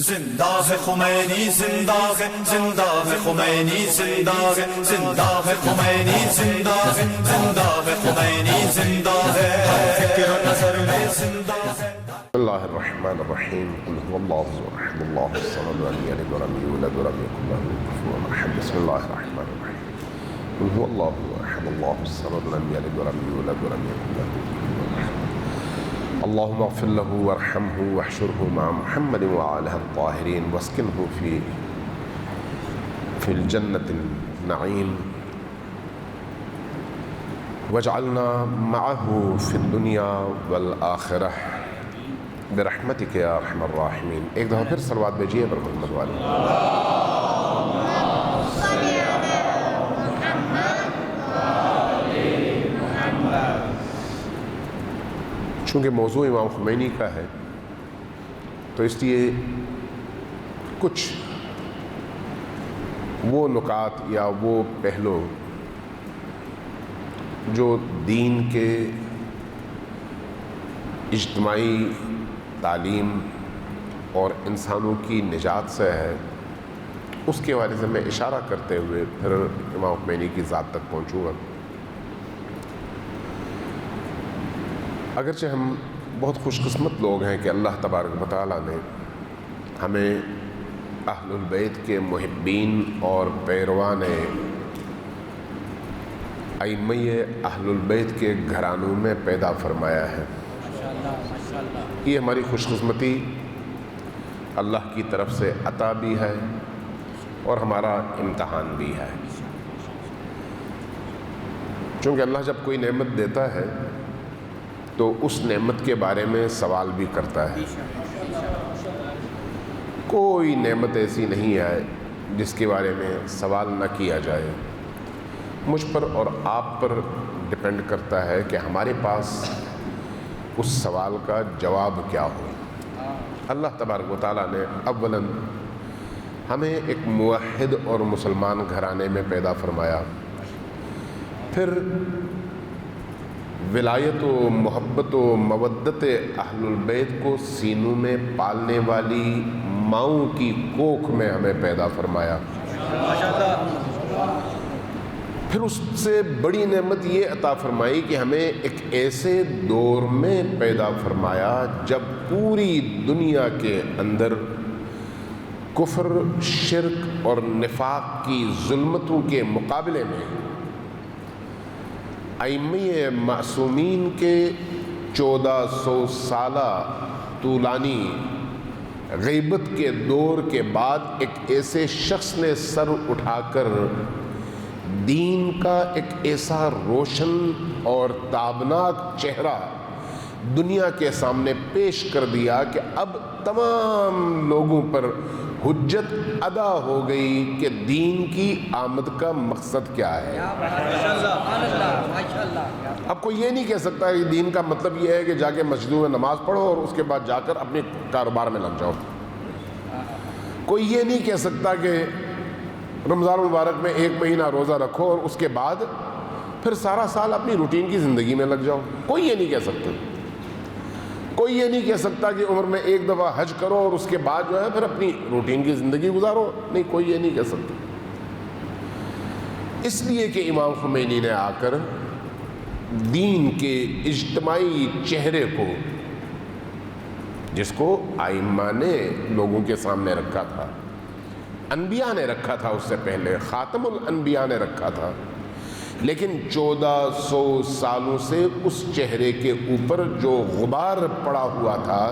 زندہ ہے خمینی زندہ ہے خمینی زندہ ہے خمینی زندہ ہے خمینی زندہ ہے فکر نظر میں زندہ ہے. بسم اللہ الرحمن الرحیم قل هو اللہ احد اللہ الصمد لم یلد ولم یولد ولم یکن له کفوا احد. بسم اللہ الرحمن الرحیم قل هو اللہ احد اللہ الصمد لم یلد ولم یولد ولم یکن له کفوا احد. اللهم اغفر له وارحمه واحشره مع محمد وآله الطاهرين واسكنه في الجنة النعيم واجعلنا معه في الدنيا والآخرة برحمتك يا ارحم الراحمين. ایک دفعہ پھر صلوات بھیجیے پر محمد والے. چونکہ موضوع امام خمینی کا ہے تو اس لیے کچھ وہ نکات یا وہ پہلو جو دین کے اجتماعی تعلیم اور انسانوں کی نجات سے ہے اس کے حوالے سے میں اشارہ کرتے ہوئے پھر امام خمینی کی ذات تک پہنچوں گا. اگرچہ ہم بہت خوش قسمت لوگ ہیں کہ اللہ تبارک و تعالیٰ نے ہمیں اہل البیت کے محبین اور پیروان ائمہ اہل البیت کے گھرانوں میں پیدا فرمایا ہے. یہ ہماری خوش قسمتی اللہ کی طرف سے عطا بھی ہے اور ہمارا امتحان بھی ہے. چونکہ اللہ جب کوئی نعمت دیتا ہے تو اس نعمت کے بارے میں سوال بھی کرتا ہے. کوئی نعمت ایسی نہیں ہے جس کے بارے میں سوال نہ کیا جائے. مجھ پر اور آپ پر ڈپینڈ کرتا ہے کہ ہمارے پاس اس سوال کا جواب کیا ہو. اللہ تبارک و تعالیٰ نے اولاً ہمیں ایک موحد اور مسلمان گھرانے میں پیدا فرمایا. پھر ولایت و محبت و مودت اہل البیت کو سینوں میں پالنے والی ماؤں کی کوکھ میں ہمیں پیدا فرمایا. پھر اس سے بڑی نعمت یہ عطا فرمائی کہ ہمیں ایک ایسے دور میں پیدا فرمایا جب پوری دنیا کے اندر کفر، شرک اور نفاق کی ظلمتوں کے مقابلے میں ائمہ معصومین کے 1400 سالہ طولانی غیبت کے دور کے بعد ایک ایسے شخص نے سر اٹھا کر دین کا ایک ایسا روشن اور تابناک چہرہ دنیا کے سامنے پیش کر دیا کہ اب تمام لوگوں پر حجت ادا ہو گئی کہ دین کی آمد کا مقصد کیا ہے. اب کوئی یہ نہیں کہہ سکتا کہ دین کا مطلب یہ ہے کہ جا کے مسجدوں میں نماز پڑھو اور اس کے بعد جا کر اپنے کاروبار میں لگ جاؤ. کوئی یہ نہیں کہہ سکتا کہ رمضان المبارک میں 1 مہینہ روزہ رکھو اور اس کے بعد پھر سارا سال اپنی روٹین کی زندگی میں لگ جاؤ. کوئی یہ نہیں کہہ سکتا. کوئی یہ نہیں کہہ سکتا کہ عمر میں 1 دفعہ حج کرو اور اس کے بعد جو ہے پھر اپنی روٹین کی زندگی گزارو. نہیں، کوئی یہ نہیں کہہ سکتا. اس لیے کہ امام خمینی نے آ کر دین کے اجتماعی چہرے کو، جس کو ائمہ نے لوگوں کے سامنے رکھا تھا، انبیاء نے رکھا تھا، اس سے پہلے خاتم الانبیاء نے رکھا تھا، لیکن 1400 سالوں سے اس چہرے کے اوپر جو غبار پڑا ہوا تھا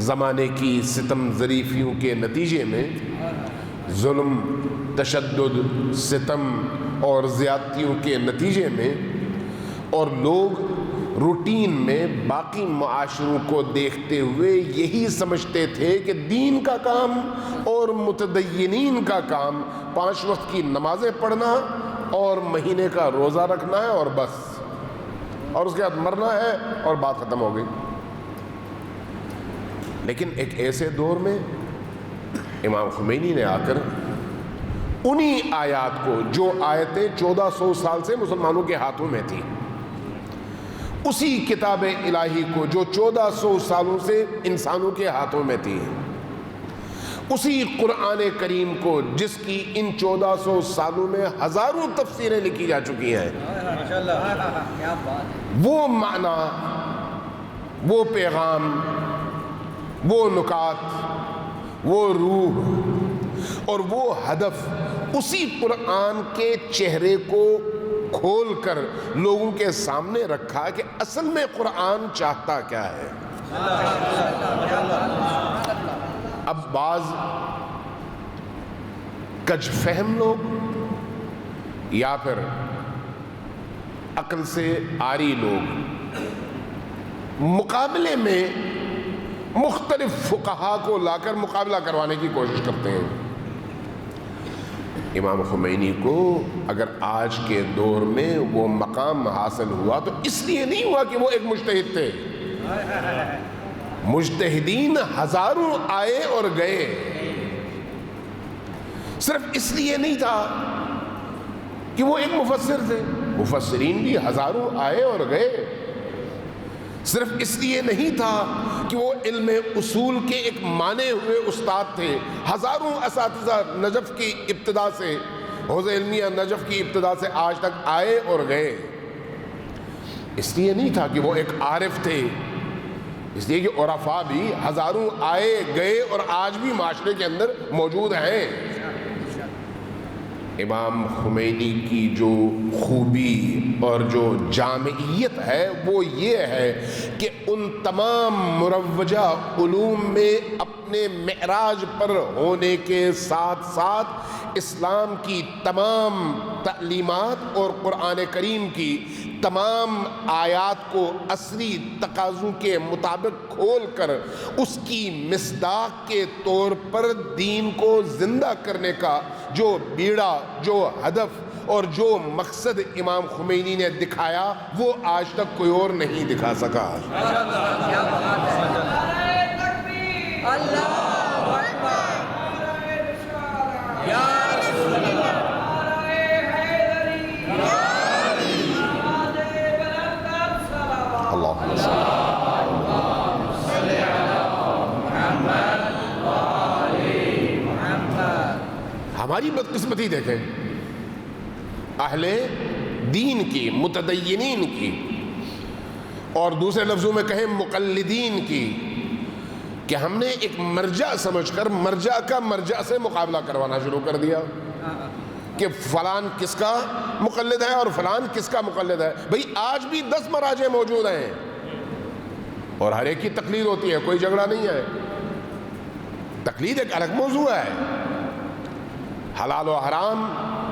زمانے کی ستم ظریفیوں کے نتیجے میں، ظلم، تشدد، ستم اور زیادتیوں کے نتیجے میں، اور لوگ روٹین میں باقی معاشروں کو دیکھتے ہوئے یہی سمجھتے تھے کہ دین کا کام اور متدینین کا کام 5 وقت کی نمازیں پڑھنا اور مہینے کا روزہ رکھنا ہے اور بس، اور اس کے بعد مرنا ہے اور بات ختم ہو گئی. لیکن ایک ایسے دور میں امام خمینی نے آ کر انہی آیات کو، جو آیتیں 1400 سال سے مسلمانوں کے ہاتھوں میں تھی، اسی کتاب الہی کو جو 1400 سالوں سے انسانوں کے ہاتھوں میں تھی، اسی قرآن کریم کو جس کی ان 1400 سالوں میں ہزاروں تفسیریں لکھی جا چکی ہیں، وہ معنی، وہ پیغام، وہ نکات، وہ روح اور وہ ہدف اسی قرآن کے چہرے کو کھول کر لوگوں کے سامنے رکھا کہ اصل میں قرآن چاہتا کیا ہے۔ اب بعض کج فہم لوگ یا پھر عقل سے عاری لوگ مقابلے میں مختلف فقہا کو لا کر مقابلہ کروانے کی کوشش کرتے ہیں۔ امام خمینی کو اگر آج کے دور میں وہ مقام حاصل ہوا تو اس لیے نہیں ہوا کہ وہ ایک مجتہد تھے۔ مجتہدین ہزاروں آئے اور گئے، صرف اس لیے نہیں تھا کہ وہ ایک مفسر تھے، مفسرین بھی ہزاروں آئے اور گئے، صرف اس لیے نہیں تھا کہ وہ علم اصول کے ایک مانے ہوئے استاد تھے، ہزاروں اساتذہ نجف کی ابتدا سے، حوزہ علمیہ نجف کی ابتدا سے آج تک آئے اور گئے، اس لیے نہیں تھا کہ وہ ایک عارف تھے، اس لیے کہ عرفاء بھی ہزاروں آئے گئے اور آج بھی معاشرے کے اندر موجود ہیں۔ امام خمینی کی جو خوبی اور جو جامعیت ہے وہ یہ ہے کہ ان تمام مروجہ علوم میں اپنے معراج پر ہونے کے ساتھ ساتھ اسلام کی تمام تعلیمات اور قرآن کریم کی تمام آیات کو عصری تقاضوں کے مطابق کھول کر اس کی مصداق کے طور پر دین کو زندہ کرنے کا جو بیڑا، جو ہدف اور جو مقصد امام خمینی نے دکھایا وہ آج تک کوئی اور نہیں دکھا سکا۔ ہماری بدقسمتی دیکھیں، اہل دین کی، متدینین کی، اور دوسرے لفظوں میں کہیں مقلدین کی، کہ ہم نے ایک مرجع سمجھ کر مرجع کا مرجع سے مقابلہ کروانا شروع کر دیا کہ فلان کس کا مقلد ہے اور فلان کس کا مقلد ہے۔ بھئی آج بھی 10 مراجع موجود ہیں اور ہر ایک کی تقلید ہوتی ہے، کوئی جھگڑا نہیں ہے، تقلید ایک الگ موضوع ہے۔ حلال و حرام،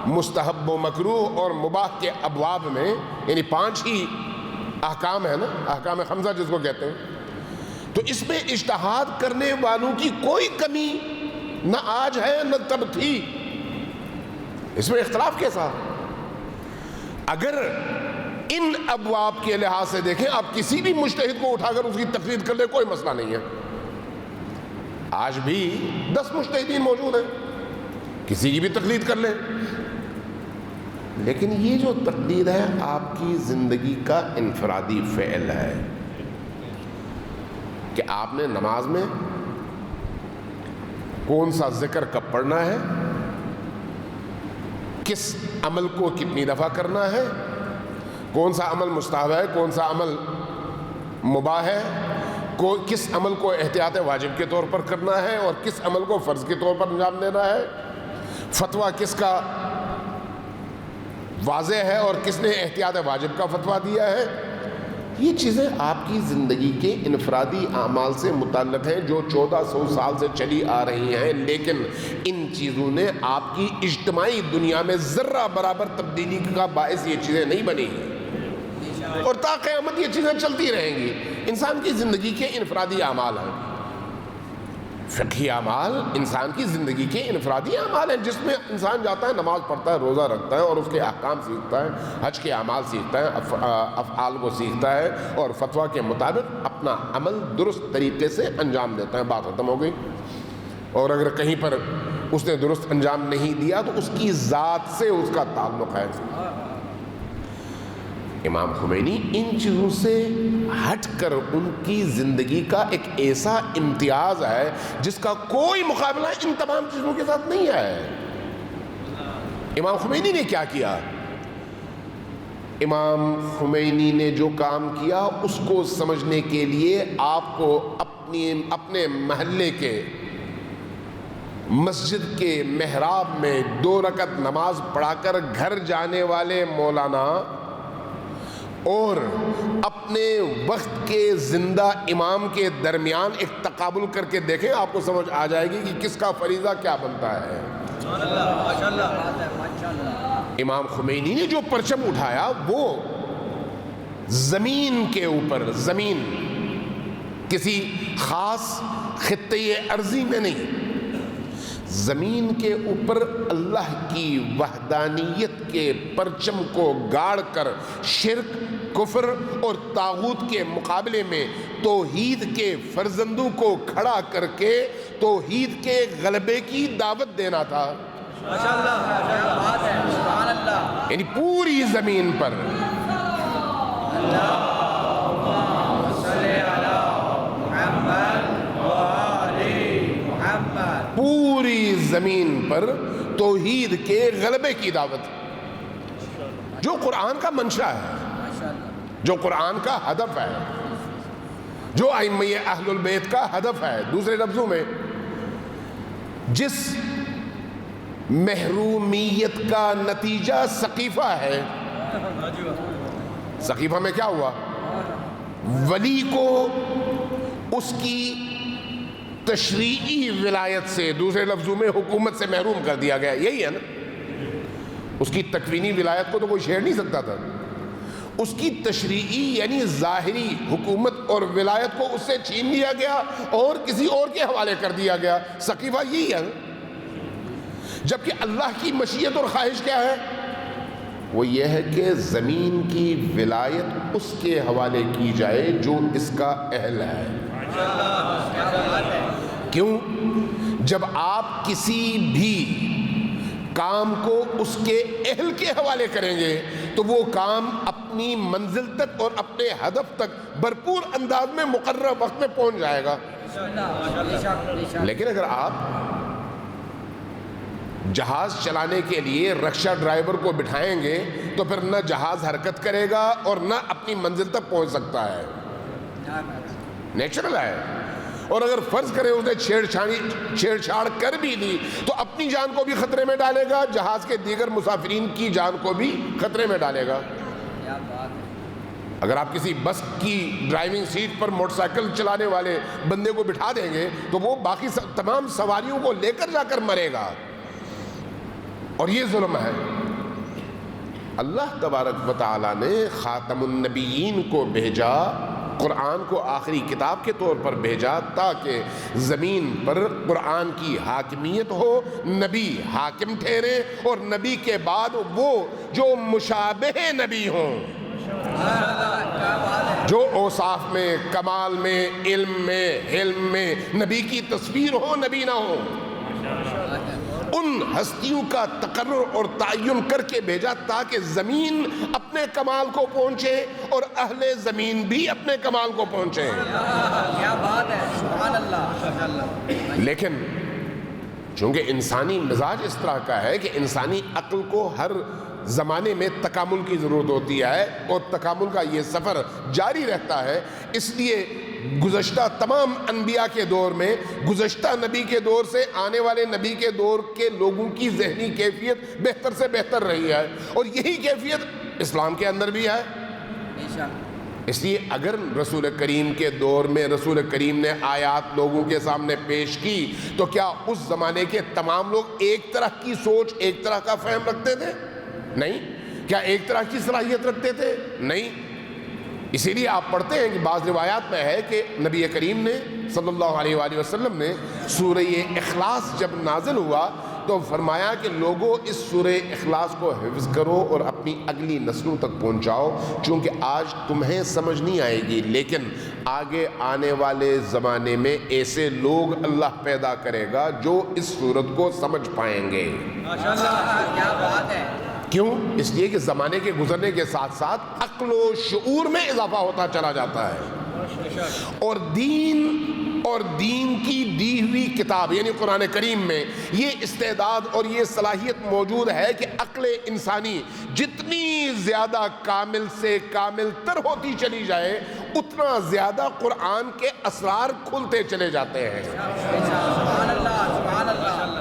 مستحب و مکروہ اور مباح کے ابواب میں، یعنی 5 ہی احکام ہے نا، احکام خمسہ جس کو کہتے ہیں، تو اس میں اجتہاد کرنے والوں کی کوئی کمی نہ آج ہے نہ تب تھی، اس میں اختلاف کیسا؟ اگر ان ابواب کے لحاظ سے دیکھیں، آپ کسی بھی مجتہد کو اٹھا کر اس کی تقلید کر لیں، کوئی مسئلہ نہیں ہے۔ آج بھی 10 مجتہدین موجود ہیں، کسی کی بھی تقلید کر لیں، لیکن یہ جو تقلید ہے آپ کی زندگی کا انفرادی فعل ہے کہ آپ نے نماز میں کون سا ذکر کب پڑھنا ہے، کس عمل کو کتنی دفعہ کرنا ہے، کون سا عمل مستحب ہے، کون سا عمل مباح ہے، کس عمل کو احتیاط واجب کے طور پر کرنا ہے اور کس عمل کو فرض کے طور پر انجام دینا ہے، فتویٰ کس کا واضح ہے اور کس نے احتیاط واجب کا فتویٰ دیا ہے۔ یہ چیزیں آپ کی زندگی کے انفرادی اعمال سے متعلق ہیں جو 1400 سال سے چلی آ رہی ہیں، لیکن ان چیزوں نے آپ کی اجتماعی دنیا میں ذرہ برابر تبدیلی کا باعث یہ چیزیں نہیں بنی ہیں اور تا قیامت یہ چیزیں چلتی رہیں گی۔ انسان کی زندگی کے انفرادی اعمال ہیں، فقہی اعمال انسان کی زندگی کے انفرادی اعمال ہیں، جس میں انسان جاتا ہے، نماز پڑھتا ہے، روزہ رکھتا ہے اور اس کے احکام سیکھتا ہے، حج کے اعمال سیکھتا ہے، افعال کو سیکھتا ہے اور فتویٰ کے مطابق اپنا عمل درست طریقے سے انجام دیتا ہے، بات ختم ہو گئی۔ اور اگر کہیں پر اس نے درست انجام نہیں دیا تو اس کی ذات سے اس کا تعلق ہے۔ امام خمینی ان چیزوں سے ہٹ کر ان کی زندگی کا ایک ایسا امتیاز ہے جس کا کوئی مقابلہ ان تمام چیزوں کے ساتھ نہیں ہے۔ امام خمینی نے کیا کیا؟ امام خمینی نے جو کام کیا اس کو سمجھنے کے لیے آپ کو اپنے محلے کے مسجد کے محراب میں 2 رکعت نماز پڑھا کر گھر جانے والے مولانا اور اپنے وقت کے زندہ امام کے درمیان ایک تقابل کر کے دیکھیں، آپ کو سمجھ آ جائے گی کہ کس کا فریضہ کیا بنتا ہے۔ امام خمینی نے جو پرچم اٹھایا وہ زمین کے اوپر، زمین کسی خاص خطے ارضی میں نہیں، زمین کے اوپر اللہ کی وحدانیت کے پرچم کو گاڑ کر شرک، کفر اور طاغوت کے مقابلے میں توحید کے فرزندوں کو کھڑا کر کے توحید کے غلبے کی دعوت دینا تھا۔ یعنی پوری زمین پر پوری زمین پر توحید کے غلبے کی دعوت، جو قرآن کا منشا ہے، جو قرآن کا ہدف ہے، جو ائمہ اہل البیت کا ہدف ہے۔ دوسرے لفظوں میں جس محرومیت کا نتیجہ سقیفہ ہے، سقیفہ میں کیا ہوا؟ ولی کو اس کی تشریعی ولایت سے، دوسرے لفظوں میں حکومت سے محروم کر دیا گیا۔ یہی ہے نا، اس کی تکوینی ولایت کو تو کوئی چھیڑ نہیں سکتا تھا، اس کی تشریعی یعنی ظاہری حکومت اور ولایت کو اس سے چھین لیا گیا اور کسی اور کے حوالے کر دیا گیا۔ سقیفہ یہی ہے، جبکہ اللہ کی مشیت اور خواہش کیا ہے؟ وہ یہ ہے کہ زمین کی ولایت اس کے حوالے کی جائے جو اس کا اہل ہے۔ کیوں؟ جب آپ کسی بھی کام کو اس کے اہل کے حوالے کریں گے تو وہ کام اپنی منزل تک اور اپنے ہدف تک بھرپور انداز میں مقررہ وقت میں پہنچ جائے گا۔ لیکن اگر آپ جہاز چلانے کے لیے رکشہ ڈرائیور کو بٹھائیں گے تو پھر نہ جہاز حرکت کرے گا اور نہ اپنی منزل تک پہنچ سکتا ہے، نیچرل ہے۔ اور اگر فرض کریں اس نے چھیڑ چھاڑ کر بھی دی تو اپنی جان کو بھی خطرے میں ڈالے گا، جہاز کے دیگر مسافرین کی جان کو بھی خطرے میں ڈالے گا۔ اگر آپ کسی بس کی ڈرائیونگ سیٹ پر موٹر سائیکل چلانے والے بندے کو بٹھا دیں گے تو وہ باقی تمام سواریوں کو لے کر جا کر مرے گا، اور یہ ظلم ہے۔ اللہ تبارک و تعالیٰ نے خاتم النبیین کو بھیجا، قرآن کو آخری کتاب کے طور پر بھیجا تاکہ زمین پر قرآن کی حاکمیت ہو، نبی حاکم ٹھہرے، اور نبی کے بعد وہ جو مشابہ نبی ہوں، جو اوصاف میں، کمال میں، علم میں، حلم میں نبی کی تصویر ہو، نبی نہ ہو، ان ہستیوں کا تقرر اور تعین کر کے بھیجا تاکہ زمین اپنے کمال کو پہنچے اور اہل زمین بھی اپنے کمال کو پہنچے۔ کیا بات ہے، سبحان اللہ۔ لیکن چونکہ انسانی مزاج اس طرح کا ہے کہ انسانی عقل کو ہر زمانے میں تکامل کی ضرورت ہوتی ہے اور تکامل کا یہ سفر جاری رہتا ہے، اس لیے گزشتہ تمام انبیاء کے دور میں، گزشتہ نبی کے دور سے آنے والے نبی کے دور کے لوگوں کی ذہنی کیفیت بہتر سے بہتر رہی ہے، اور یہی کیفیت اسلام کے اندر بھی ہے۔ اس لیے اگر رسول کریم کے دور میں رسول کریم نے آیات لوگوں کے سامنے پیش کی تو کیا اس زمانے کے تمام لوگ ایک طرح کی سوچ، ایک طرح کا فہم رکھتے تھے؟ نہیں۔ کیا ایک طرح کی صلاحیت رکھتے تھے؟ نہیں۔ اسی لیے آپ پڑھتے ہیں کہ بعض روایات میں ہے کہ نبی کریم نے صلی اللہ علیہ وآلہ وسلم نے سورہ اخلاص جب نازل ہوا تو فرمایا کہ لوگوں اس سورہ اخلاص کو حفظ کرو اور اپنی اگلی نسلوں تک پہنچاؤ، چونکہ آج تمہیں سمجھ نہیں آئے گی لیکن آگے آنے والے زمانے میں ایسے لوگ اللہ پیدا کرے گا جو اس سورت کو سمجھ پائیں گے۔ ماشاءاللہ، کیا بات ہے۔ کیوں؟ اس لیے کہ زمانے کے گزرنے کے ساتھ ساتھ عقل و شعور میں اضافہ ہوتا چلا جاتا ہے، اور دین کی دی ہوئی کتاب یعنی قرآن کریم میں یہ استعداد اور یہ صلاحیت موجود ہے کہ عقل انسانی جتنی زیادہ کامل سے کامل تر ہوتی چلی جائے اتنا زیادہ قرآن کے اسرار کھلتے چلے جاتے ہیں۔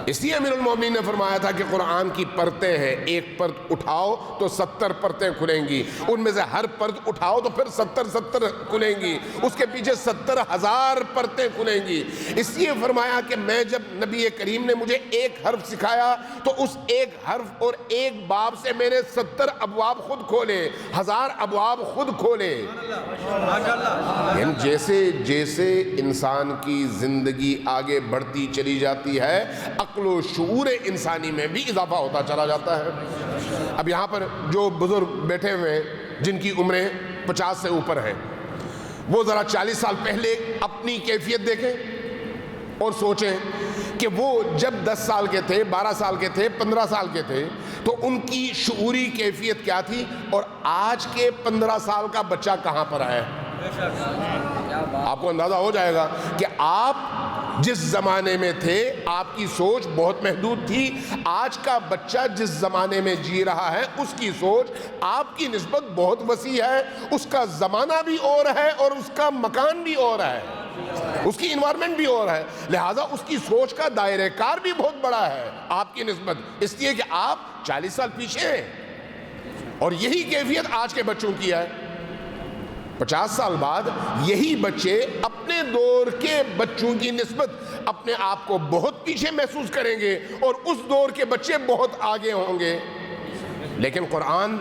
اس لیے امیر المومنین نے فرمایا تھا کہ قرآن کی پرتیں ہیں، ایک پرت اٹھاؤ تو 70 پرتیں کھلیں گی، ان میں سے ہر پرت اٹھاؤ تو پھر 70 کھلیں گی، اس کے پیچھے 70,000 پرتیں کھلیں گی۔ اس لیے فرمایا کہ میں جب نبی کریم نے مجھے ایک حرف سکھایا تو اس ایک حرف اور ایک باب سے میں نے 70 ابواب خود کھولے، 1000 ابواب خود کھولے۔ یعنی جیسے انسان کی زندگی آگے بڑھتی چلی جاتی ہے عقل و شعور انسانی میں بھی اضافہ ہوتا چلا جاتا ہے۔ اب یہاں پر جو بزرگ بیٹھے ہوئے ہیں جن کی عمریں 50 سے اوپر ہیں، وہ ذرا 40 سال پہلے اپنی کیفیت دیکھیں اور سوچیں کہ وہ جب 10 سال کے تھے، 12 سال کے تھے، 15 سال کے تھے تو ان کی شعوری کیفیت کیا تھی، اور آج کے 15 سال کا بچہ کہاں پر ہے۔ آپ کو اندازہ ہو جائے گا کہ آپ جس زمانے میں تھے آپ کی سوچ بہت محدود تھی، آج کا بچہ جس زمانے میں جی رہا ہے اس کی سوچ آپ کی نسبت بہت وسیع ہے، اس کا زمانہ بھی اور ہے اور اس کا مکان بھی اور ہے، اس کی انوائرمنٹ بھی اور ہے، لہٰذا اس کی سوچ کا دائرہ کار بھی بہت بڑا ہے آپ کی نسبت، اس لیے کہ آپ 40 سال پیچھے ہیں، اور یہی کیفیت آج کے بچوں کی ہے۔ 50 سال بعد یہی بچے اپنے دور کے بچوں کی نسبت اپنے آپ کو بہت پیچھے محسوس کریں گے اور اس دور کے بچے بہت آگے ہوں گے، لیکن قرآن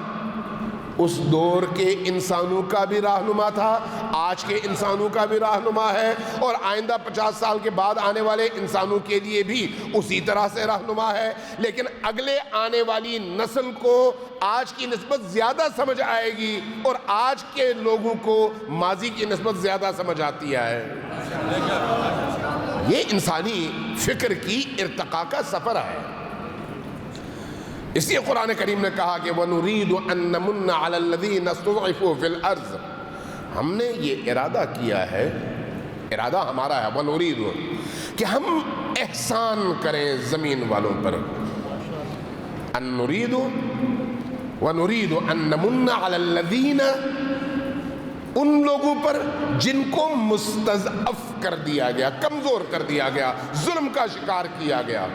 اس دور کے انسانوں کا بھی رہنما تھا، آج کے انسانوں کا بھی رہنما ہے، اور آئندہ 50 سال کے بعد آنے والے انسانوں کے لیے بھی اسی طرح سے رہنما ہے، لیکن اگلے آنے والی نسل کو آج کی نسبت زیادہ سمجھ آئے گی اور آج کے لوگوں کو ماضی کی نسبت زیادہ سمجھ آتی ہے۔ یہ انسانی فکر کی ارتقاء کا سفر ہے۔ اس لیے قرآن کریم نے کہا کہ وَنُرِيدُ أَن نَّمُنَّ عَلَى الَّذِينَ اسْتُضْعِفُوا فِي الْأَرْضِ، ہم نے یہ ارادہ کیا ہے، ارادہ ہمارا ہے، وَنُرِيدُ کہ ہم احسان کریں زمین والوں پر، أَن نُرِيدُ وَنُرِيدُ أَن نَّمُنَّ عَلَى الَّذِينَ، ان لوگوں پر جن کو مستضعف کر دیا گیا، کمزور کر دیا گیا، ظلم کا شکار کیا گیا،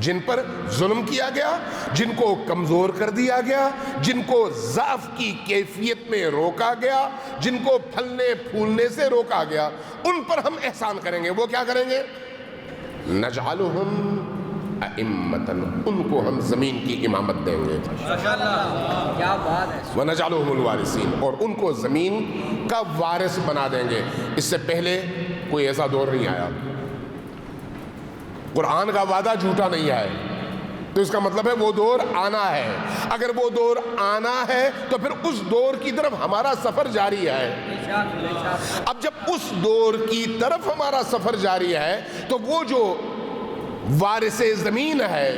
جن پر ظلم کیا گیا، جن کو کمزور کر دیا گیا، جن کو ضعف کی کیفیت میں روکا گیا، جن کو پھلنے پھولنے سے روکا گیا، ان پر ہم احسان کریں گے۔ وہ کیا کریں گے؟ نجعلہم ائمۃ، ان کو ہم زمین کی امامت دیں گے، کیا بات ہے، ونجعلہم الوارثین، اور ان کو زمین کا وارث بنا دیں گے۔ اس سے پہلے کوئی ایسا دور نہیں آیا، قرآن کا وعدہ جھوٹا نہیں ہے، تو اس کا مطلب ہے وہ دور آنا ہے۔ اگر وہ دور آنا ہے تو پھر اس دور کی طرف ہمارا سفر جاری ہے۔ اب جب اس دور کی طرف ہمارا سفر جاری ہے تو وہ جو وارث زمین ہے،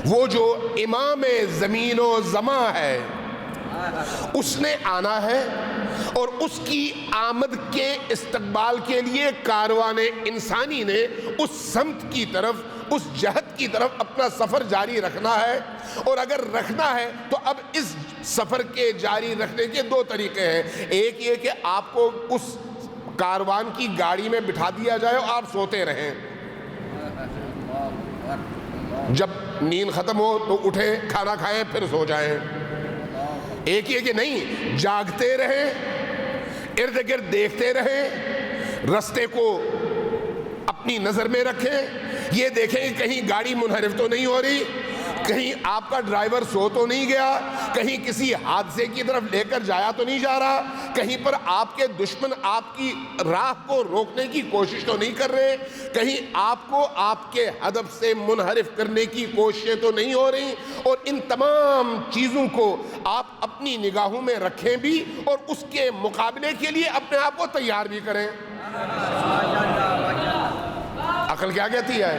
وہ جو امام زمین و زماں ہے، اس نے آنا ہے، اور اس کی آمد کے استقبال کے لیے کاروان انسانی نے اس سمت کی طرف، اس جہت کی طرف اپنا سفر جاری رکھنا ہے۔ اور اگر رکھنا ہے تو اب اس سفر کے جاری رکھنے کے 2 طریقے ہیں، ایک یہ کہ آپ کو اس کاروان کی گاڑی میں بٹھا دیا جائے اور آپ سوتے رہیں، جب نیند ختم ہو تو اٹھیں، کھانا کھائیں، پھر سو جائیں۔ ایک یہ کہ نہیں، جاگتے رہیں، ارد گرد دیکھتے رہیں، رستے کو اپنی نظر میں رکھیں، یہ دیکھیں کہ کہیں گاڑی منحرف تو نہیں ہو رہی، کہیں آپ کا ڈرائیور سو تو نہیں گیا، کہیں کسی حادثے کی طرف لے کر جایا تو نہیں جا رہا، کہیں پر آپ کے دشمن آپ کی راہ کو روکنے کی کوشش تو نہیں کر رہے، کہیں آپ کو آپ کے ہدف سے منحرف کرنے کی کوششیں تو نہیں ہو رہی۔ اور ان تمام چیزوں کو آپ اپنی نگاہوں میں رکھیں بھی اور اس کے مقابلے کے لیے اپنے آپ کو تیار بھی کریں۔ عقل کیا کہتی ہے؟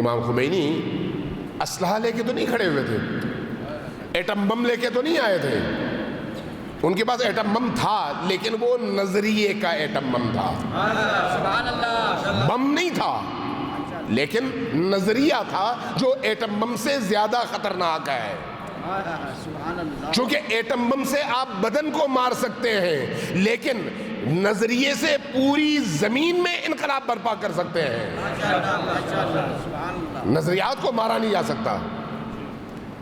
امام خمینی اسلحہ لے کے تو نہیں کھڑے ہوئے تھے، ایٹم بم لے کے تو نہیں آئے تھے. ان کے پاس ایٹم بم تھا لیکن وہ نظریے کا ایٹم بم تھا، سبحان اللہ. بم نہیں تھا لیکن نظریہ تھا جو ایٹم بم سے زیادہ خطرناک ہے. سبحان اللہ. چونکہ ایٹم بم سے آپ بدن کو مار سکتے ہیں لیکن نظریے سے پوری زمین میں انقلاب برپا کر سکتے ہیں. سبحان اللہ. نظریات کو مارا نہیں جا سکتا.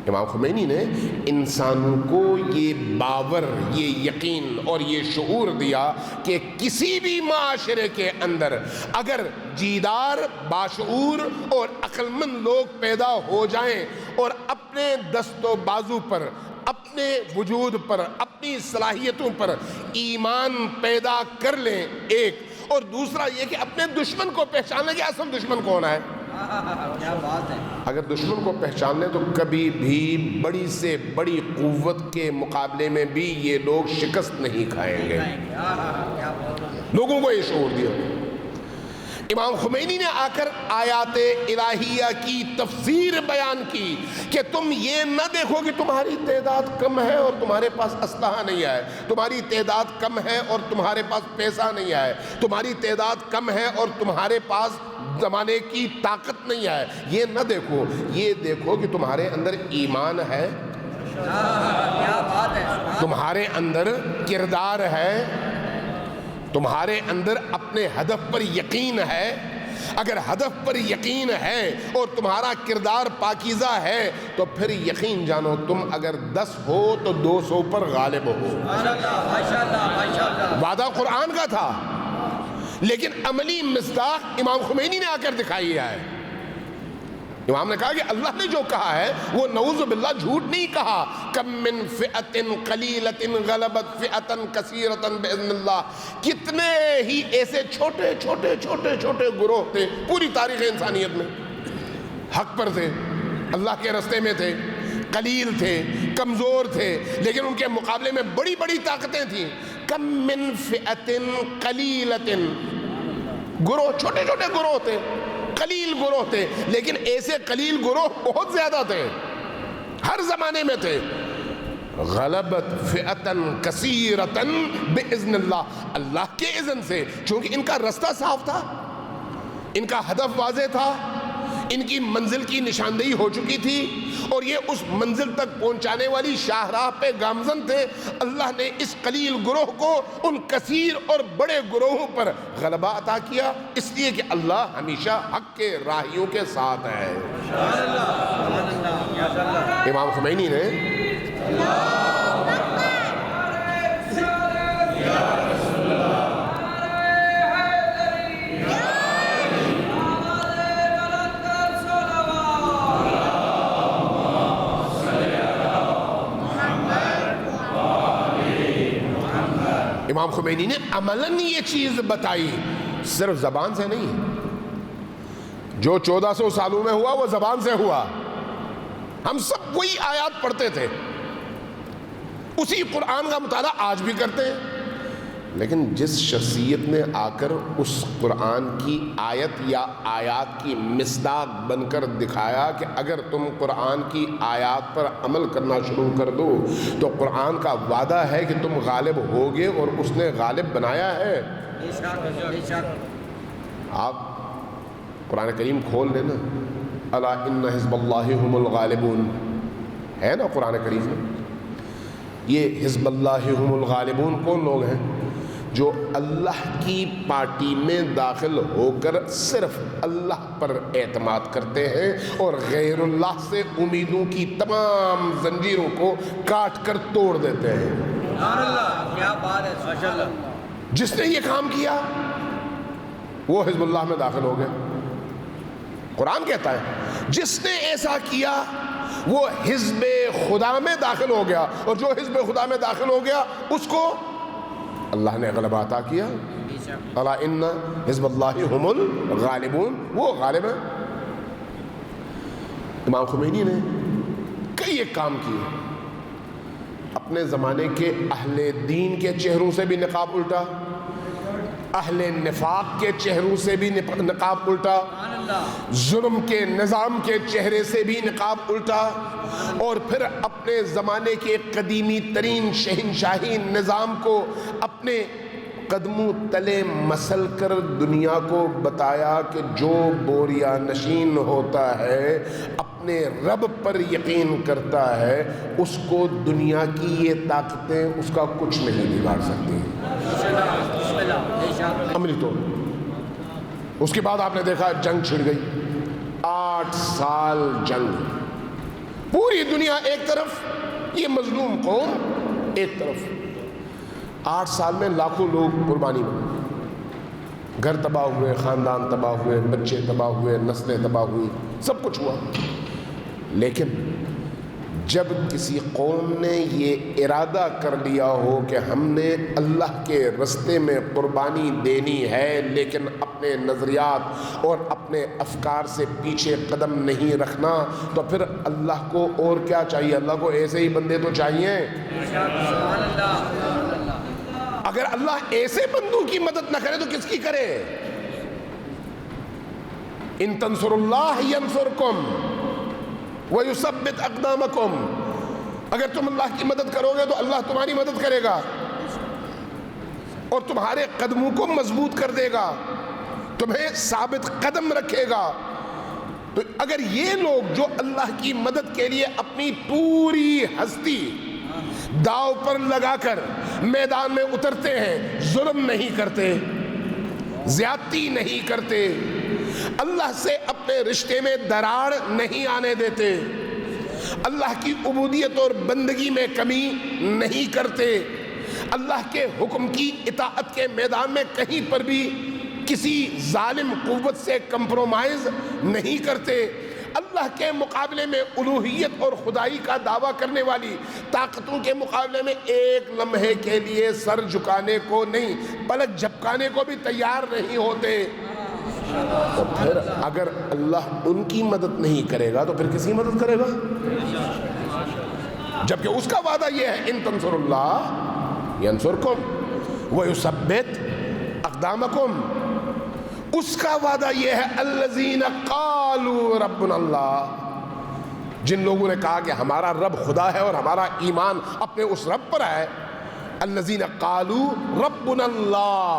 امام خمینی نے انسانوں کو یہ باور، یہ یقین اور یہ شعور دیا کہ کسی بھی معاشرے کے اندر اگر جیدار، باشعور اور عقل مند لوگ پیدا ہو جائیں اور اپنے دست و بازو پر، اپنے وجود پر، اپنی صلاحیتوں پر ایمان پیدا کر لیں ایک، اور دوسرا یہ کہ اپنے دشمن کو پہچان لیں کہ اصل دشمن کون ہے. کیا بات ہے. اگر دشمن کو پہچان لیں تو کبھی بھی بڑی سے بڑی قوت کے مقابلے میں بھی یہ لوگ شکست نہیں کھائیں گے. لوگوں کو یہ شعور دیا. امام خمینی نے آ کر آیات الہیہ کی تفسیر بیان کی کہ تم یہ نہ دیکھو کہ تمہاری تعداد کم ہے اور تمہارے پاس اسلحہ نہیں ہے، تمہاری تعداد کم ہے اور تمہارے پاس پیسہ نہیں ہے، تمہاری تعداد کم ہے اور تمہارے پاس زمانے کی طاقت نہیں ہے. یہ نہ دیکھو، یہ دیکھو کہ تمہارے اندر ایمان ہے، کیا بات ہے. تمہارے اندر کردار ہے، تمہارے اندر اپنے ہدف پر یقین ہے. اگر ہدف پر یقین ہے اور تمہارا کردار پاکیزہ ہے تو پھر یقین جانو تم اگر 10 ہو تو 200 پر غالب ہو. وعدہ قرآن کا تھا لیکن عملی مصداق امام خمینی نے آ کر دکھائی ہے. امام نے کہا کہ اللہ نے جو کہا ہے وہ نعوذ باللہ جھوٹ نہیں کہا. کم من فئۃ قلیلۃ غلبت فئۃ کثیرۃ باذن اللہ. کتنے ہی ایسے چھوٹے چھوٹے چھوٹے چھوٹے گروہ تھے پوری تاریخ انسانیت میں، حق پر تھے، اللہ کے رستے میں تھے، قلیل تھے، کمزور تھے، لیکن ان کے مقابلے میں بڑی بڑی طاقتیں تھیں. کم من فئۃ قلیلۃ، گروہ چھوٹے چھوٹے گروہ تھے، قلیل گروہ تھے، لیکن ایسے قلیل گروہ بہت زیادہ تھے، ہر زمانے میں تھے. غلبت فئۃ کثیرۃ باذن اللہ، اللہ کے اذن سے، چونکہ ان کا رستہ صاف تھا، ان کا ہدف واضح تھا، ان کی منزل کی نشاندہی ہو چکی تھی اور یہ اس منزل تک پہنچانے والی شاہراہ پہ گامزن تھے. اللہ نے اس قلیل گروہ کو ان کثیر اور بڑے گروہوں پر غلبہ عطا کیا، اس لیے کہ اللہ ہمیشہ حق کے راہیوں کے ساتھ ہے. امام خمینی نے امام خمینی نے عملاً یہ چیز بتائی، صرف زبان سے نہیں. جو 1400 سالوں میں ہوا وہ زبان سے ہوا. ہم سب وہی آیات پڑھتے تھے، اسی قرآن کا مطالعہ آج بھی کرتے ہیں، لیکن جس شخصیت نے آ کر اس قرآن کی آیت یا آیات کی مصداق بن کر دکھایا کہ اگر تم قرآن کی آیات پر عمل کرنا شروع کر دو تو قرآن کا وعدہ ہے کہ تم غالب ہوگے، اور اس نے غالب بنایا ہے. آپ قرآن کریم کھول لیں نا، الا ان حزب اللہ هم الغالبون ہے نا قرآن کریم میں. یہ حزب اللہ هم الغالبون کون لوگ ہیں؟ جو اللہ کی پارٹی میں داخل ہو کر صرف اللہ پر اعتماد کرتے ہیں اور غیر اللہ سے امیدوں کی تمام زنجیروں کو کاٹ کر توڑ دیتے ہیں. کیا بات ہے. ماشاءاللہ. جس نے یہ کام کیا وہ حزب اللہ میں داخل ہو گئے. قرآن کہتا ہے جس نے ایسا کیا وہ حزب خدا میں داخل ہو گیا، اور جو حزب خدا میں داخل ہو گیا اس کو اللہ نے غلبہ عطا کیا. الا ان حزب اللہ هم الغالبون، وہ غالب ہیں. امام خمینی نے کئی ایک کام کیے. اپنے زمانے کے اہل دین کے چہروں سے بھی نقاب الٹا، اہل نفاق کے چہروں سے بھی نقاب الٹا، ظلم کے نظام کے چہرے سے بھی نقاب الٹا، اور پھر اپنے زمانے کے قدیمی ترین شہنشاہی نظام کو اپنے قدموں تلے مسل کر دنیا کو بتایا کہ جو بوریا نشین ہوتا ہے اپنے رب پر یقین کرتا ہے اس کو دنیا کی یہ طاقتیں اس کا کچھ نہیں بگاڑ سکتی عملی طور۔ اس کے بعد آپ نے دیکھا جنگ چھڑ گئی، 8 سال جنگ، پوری دنیا ایک طرف، یہ مظلوم قوم ایک طرف، 8 سال میں لاکھوں لوگ قربانی بنے، گھر تباہ ہوئے، خاندان تباہ ہوئے، بچے تباہ ہوئے، نسلیں تباہ ہوئی، سب کچھ ہوا۔ لیکن جب کسی قوم نے یہ ارادہ کر لیا ہو کہ ہم نے اللہ کے رستے میں قربانی دینی ہے لیکن اپنے نظریات اور اپنے افکار سے پیچھے قدم نہیں رکھنا، تو پھر اللہ کو اور کیا چاہیے؟ اللہ کو ایسے ہی بندے تو چاہیے۔ اگر اللہ ایسے بندوں کی مدد نہ کرے تو کس کی کرے؟ ان تنصر اللہ ینصرکم وَيُثَبِّتْ أَقْدَامَكُمْ، اگر تم اللہ کی مدد کرو گے تو اللہ تمہاری مدد کرے گا اور تمہارے قدموں کو مضبوط کر دے گا، تمہیں ثابت قدم رکھے گا۔ تو اگر یہ لوگ جو اللہ کی مدد کے لیے اپنی پوری ہستی داؤ پر لگا کر میدان میں اترتے ہیں، ظلم نہیں کرتے، زیادتی نہیں کرتے، اللہ سے اپنے رشتے میں دراڑ نہیں آنے دیتے، اللہ کی عبودیت اور بندگی میں کمی نہیں کرتے، اللہ کے حکم کی اطاعت کے میدان میں کہیں پر بھی کسی ظالم قوت سے کمپرومائز نہیں کرتے، اللہ کے مقابلے میں الوہیت اور خدائی کا دعویٰ کرنے والی طاقتوں کے مقابلے میں ایک لمحے کے لیے سر جھکانے کو نہیں، پلک جھپکانے کو بھی تیار نہیں ہوتے۔ تو پھر اگر اللہ ان کی مدد نہیں کرے گا تو پھر کس کی مدد کرے گا؟ جبکہ اس کا وعدہ یہ ہے ان تنصر اللہ ینصرکم وَيُثَبِّتْ أَقْدَامَكُمْ، اس کا وعدہ یہ ہے الذین قالوا ربنا اللہ، جن لوگوں نے کہا کہ ہمارا رب خدا ہے اور ہمارا ایمان اپنے اس رب پر ہے، الذین قالوا ربنا اللہ،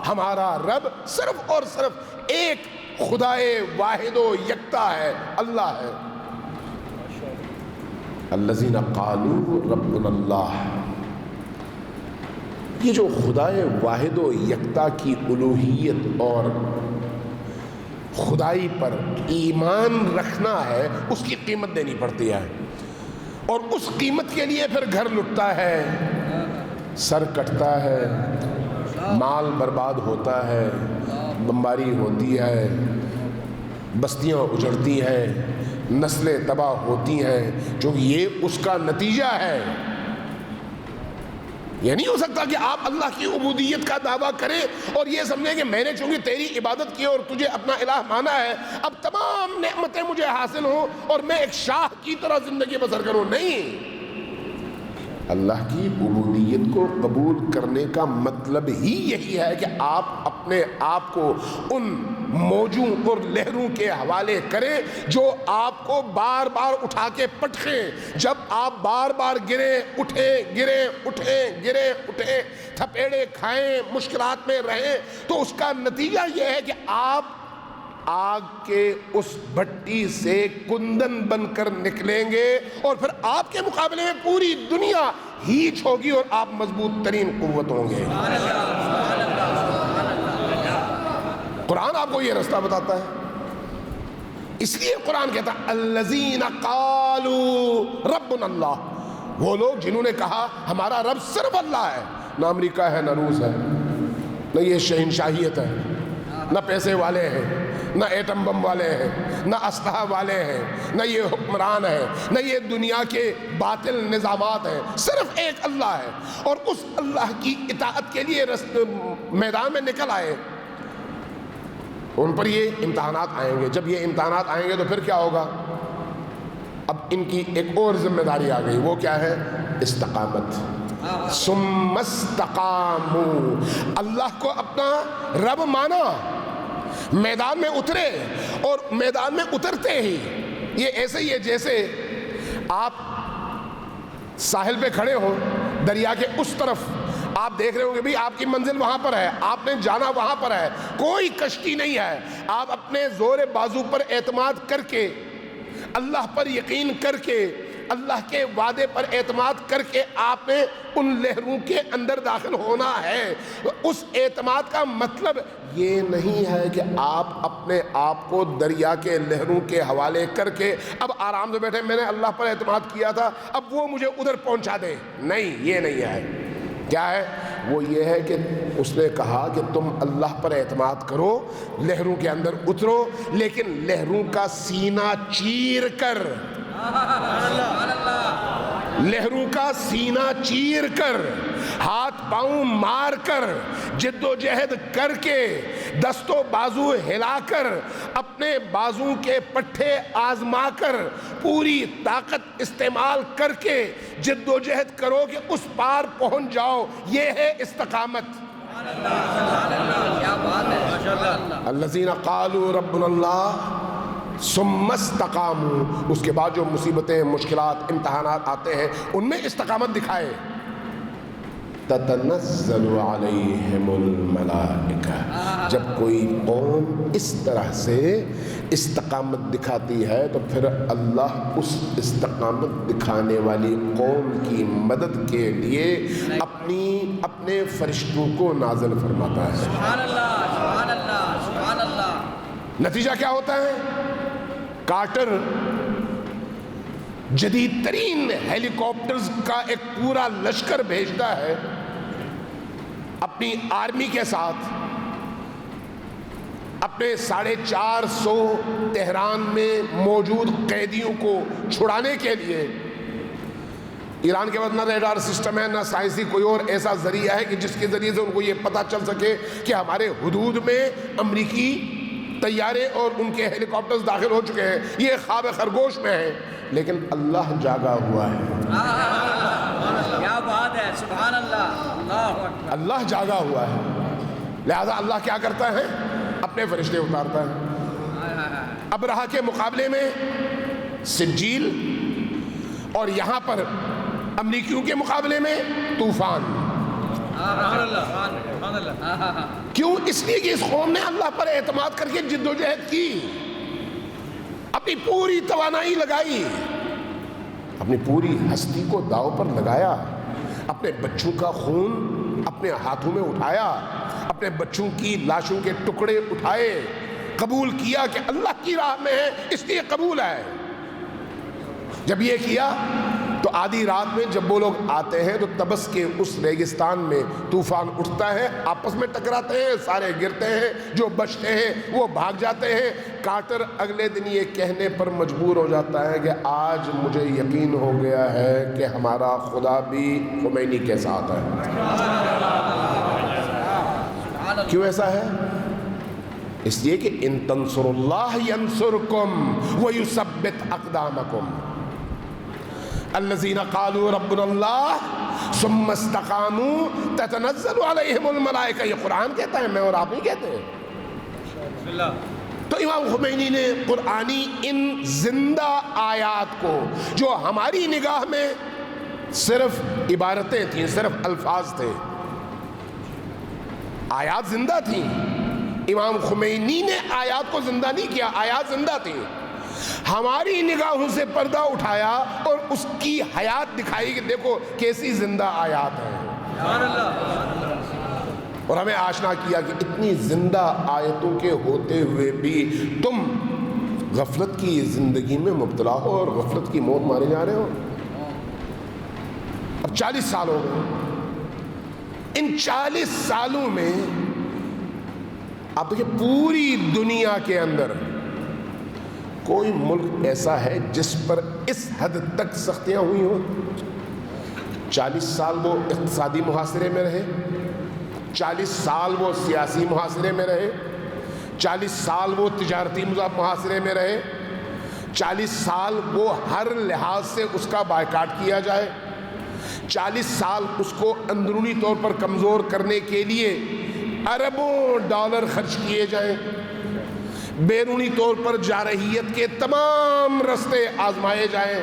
ہمارا رب صرف اور صرف ایک خدائے واحد و یکتا ہے، اللہ ہے۔ الذین قالوا ربنا اللہ، یہ جو خدائے واحد و یکتا کی الوہیت اور خدائی پر ایمان رکھنا ہے، اس کی قیمت دینی پڑتی ہے، اور اس قیمت کے لیے پھر گھر لٹتا ہے، سر کٹتا ہے، مال برباد ہوتا ہے، بمباری ہوتی ہے، بستیاں اجڑتی ہیں، نسلیں تباہ ہوتی ہیں، جو یہ اس کا نتیجہ ہے۔ یہ نہیں ہو سکتا کہ آپ اللہ کی عبودیت کا دعویٰ کریں اور یہ سمجھیں کہ میں نے چونکہ تیری عبادت کی اور تجھے اپنا الہ مانا ہے، اب تمام نعمتیں مجھے حاصل ہوں اور میں ایک شاہ کی طرح زندگی بسر کروں۔ نہیں، اللہ کی عبودیت کو قبول کرنے کا مطلب ہی یہی ہے کہ آپ اپنے آپ کو ان موجوں اور لہروں کے حوالے کریں جو آپ کو بار بار اٹھا کے پٹخیں۔ جب آپ بار بار گریں اٹھیں، تھپیڑے کھائیں، مشکلات میں رہیں، تو اس کا نتیجہ یہ ہے کہ آپ آگ کے اس بھٹی سے کندن بن کر نکلیں گے اور پھر آپ کے مقابلے میں پوری دنیا ہیچ ہوگی اور آپ مضبوط ترین قوت ہوں گے۔ قرآن آپ کو یہ رستہ بتاتا ہے، اس لیے قرآن کہتا ہے الذین قالوا ربنا اللہ، وہ لوگ جنہوں نے کہا ہمارا رب صرف اللہ ہے، نہ امریکہ ہے، نہ روس ہے، نہ یہ شہنشاہیت ہے، نہ پیسے والے ہیں، نہ ایٹم بم والے ہیں، نہ اسلحہ والے ہیں، نہ یہ حکمران ہیں، نہ یہ دنیا کے باطل نظامات ہیں، صرف ایک اللہ ہے، اور اس اللہ کی اطاعت کے لیے میدان میں نکل آئے۔ ان پر یہ امتحانات آئیں گے، جب یہ امتحانات آئیں گے تو پھر کیا ہوگا؟ اب ان کی ایک اور ذمہ داری آ گئی، وہ کیا ہے؟ استقامت. ثم استقاموا، اللہ کو اپنا رب مانا، میدان میں اترے، اور میدان میں اترتے ہی یہ ایسے ہی ہے جیسے آپ ساحل پہ کھڑے ہو، دریا کے اس طرف آپ دیکھ رہے ہوں گے بھی آپ کی منزل وہاں پر ہے، آپ نے جانا وہاں پر ہے، کوئی کشتی نہیں ہے. آپ اپنے زور بازو پر اعتماد کر کے، اللہ پر یقین کر کے، اللہ کے وعدے پر اعتماد کر کے آپ نے ان لہروں کے اندر داخل ہونا ہے. اس اعتماد کا مطلب یہ نہیں ہے کہ آپ اپنے آپ کو دریا کے لہروں کے حوالے کر کے اب آرام سے بیٹھے، میں نے اللہ پر اعتماد کیا تھا اب وہ مجھے ادھر پہنچا دے. نہیں، یہ نہیں ہے. کیا ہے وہ؟ یہ ہے کہ اس نے کہا کہ تم اللہ پر اعتماد کرو، لہروں کے اندر اترو، لیکن لہروں کا سینہ چیر کر، لہروں کا سینہ چیر کر، ہاتھ پاؤں مار کر، جد و جہد کر کے، دست و بازو ہلا کر، اپنے بازو کے پٹھے آزما کر، پوری طاقت استعمال کر کے جد و جہد کرو کہ اس پار پہنچ جاؤ. یہ ہے استقامت. الذین قالوا ربنا اللہ ثم استقاموا، اس کے بعد جو مصیبتیں، مشکلات، امتحانات آتے ہیں ان میں استقامت دکھائے. تتنزل علیہم الملائکہ، جب کوئی قوم اس طرح سے استقامت دکھاتی ہے تو پھر اللہ اس استقامت دکھانے والی قوم کی مدد کے لیے اپنے فرشتوں کو نازل فرماتا ہے. سبحان اللہ، سبحان اللہ، سبحان اللہ. نتیجہ کیا ہوتا ہے؟ کارٹر جدید ترین ہیلی کاپٹرز کا ایک پورا لشکر بھیجتا ہے اپنی آرمی کے ساتھ، اپنے 450 تہران میں موجود قیدیوں کو چھڑانے کے لیے. ایران کے پاس نہ ریڈار سسٹم ہے، نہ سائنسی کوئی اور ایسا ذریعہ ہے کہ جس کے ذریعے سے ان کو یہ پتہ چل سکے کہ ہمارے حدود میں امریکی طیارے اور ان کے ہیلی کاپٹرز داخل ہو چکے ہیں. یہ خواب خرگوش میں ہے، لیکن اللہ جاگا ہوا ہے. کیا بات ہے، سبحان اللہ، اللہ اکبر. اللہ جاگا ہوا ہے، لہذا اللہ کیا کرتا ہے؟ اپنے فرشتے اتارتا ہے. ابرہہ کے مقابلے میں سجیل، اور یہاں پر امریکیوں کے مقابلے میں طوفان. کیوں؟ اس لیے کہ اس قوم نے اللہ پر اعتماد کر کے جد و جہد کی، اپنی پوری توانائی لگائی، اپنی پوری ہستی کو داؤ پر لگایا، اپنے بچوں کا خون اپنے ہاتھوں میں اٹھایا، اپنے بچوں کی لاشوں کے ٹکڑے اٹھائے، قبول کیا کہ اللہ کی راہ میں ہے اس لیے قبول ہے. جب یہ کیا تو آدھی رات میں جب وہ لوگ آتے ہیں تو تبس کے اس ریگستان میں طوفان اٹھتا ہے، آپس میں ٹکراتے ہیں، سارے گرتے ہیں، جو بچتے ہیں وہ بھاگ جاتے ہیں. کارٹر اگلے دن یہ کہنے پر مجبور ہو جاتا ہے کہ آج مجھے یقین ہو گیا ہے کہ ہمارا خدا بھی خمینی کے ساتھ ہے. کیوں ایسا ہے؟ اس لیے کہ ان تنصر اللہ ینصرکم ویثبت اقدامکم. الذین قالوا ربنا اللہ ثم استقاموا تتنزل علیہم الملائکہ. یہ قرآن کہتا ہے، میں اور آپ نہیں کہتے. تو امام خمینی نے قرآنی ان زندہ آیات کو، جو ہماری نگاہ میں صرف عبارتیں تھیں، صرف الفاظ تھے، آیات زندہ تھیں، امام خمینی نے آیات کو زندہ نہیں کیا، آیات زندہ تھیں، ہماری نگاہوں سے پردہ اٹھایا اور اس کی حیات دکھائی کہ دیکھو کیسی زندہ آیات ہیں، اور ہمیں آشنا کیا کہ اتنی زندہ آیتوں کے ہوتے ہوئے بھی تم غفلت کی زندگی میں مبتلا ہو اور غفلت کی موت مارے جا رہے ہو. اب 40 سال ہو گئے. ان 40 سالوں میں آپ دیکھیں پوری دنیا کے اندر کوئی ملک ایسا ہے جس پر اس حد تک سختیاں ہوئی ہوں. 40 سال وہ اقتصادی محاصرے میں رہے، 40 سال وہ سیاسی محاصرے میں رہے، 40 سال وہ تجارتی محاصرے میں رہے، 40 سال وہ ہر لحاظ سے اس کا بائیکاٹ کیا جائے، 40 سال اس کو اندرونی طور پر کمزور کرنے کے لیے اربوں ڈالر خرچ کیے جائیں، بیرونی طور پر جارحیت کے تمام رستے آزمائے جائیں،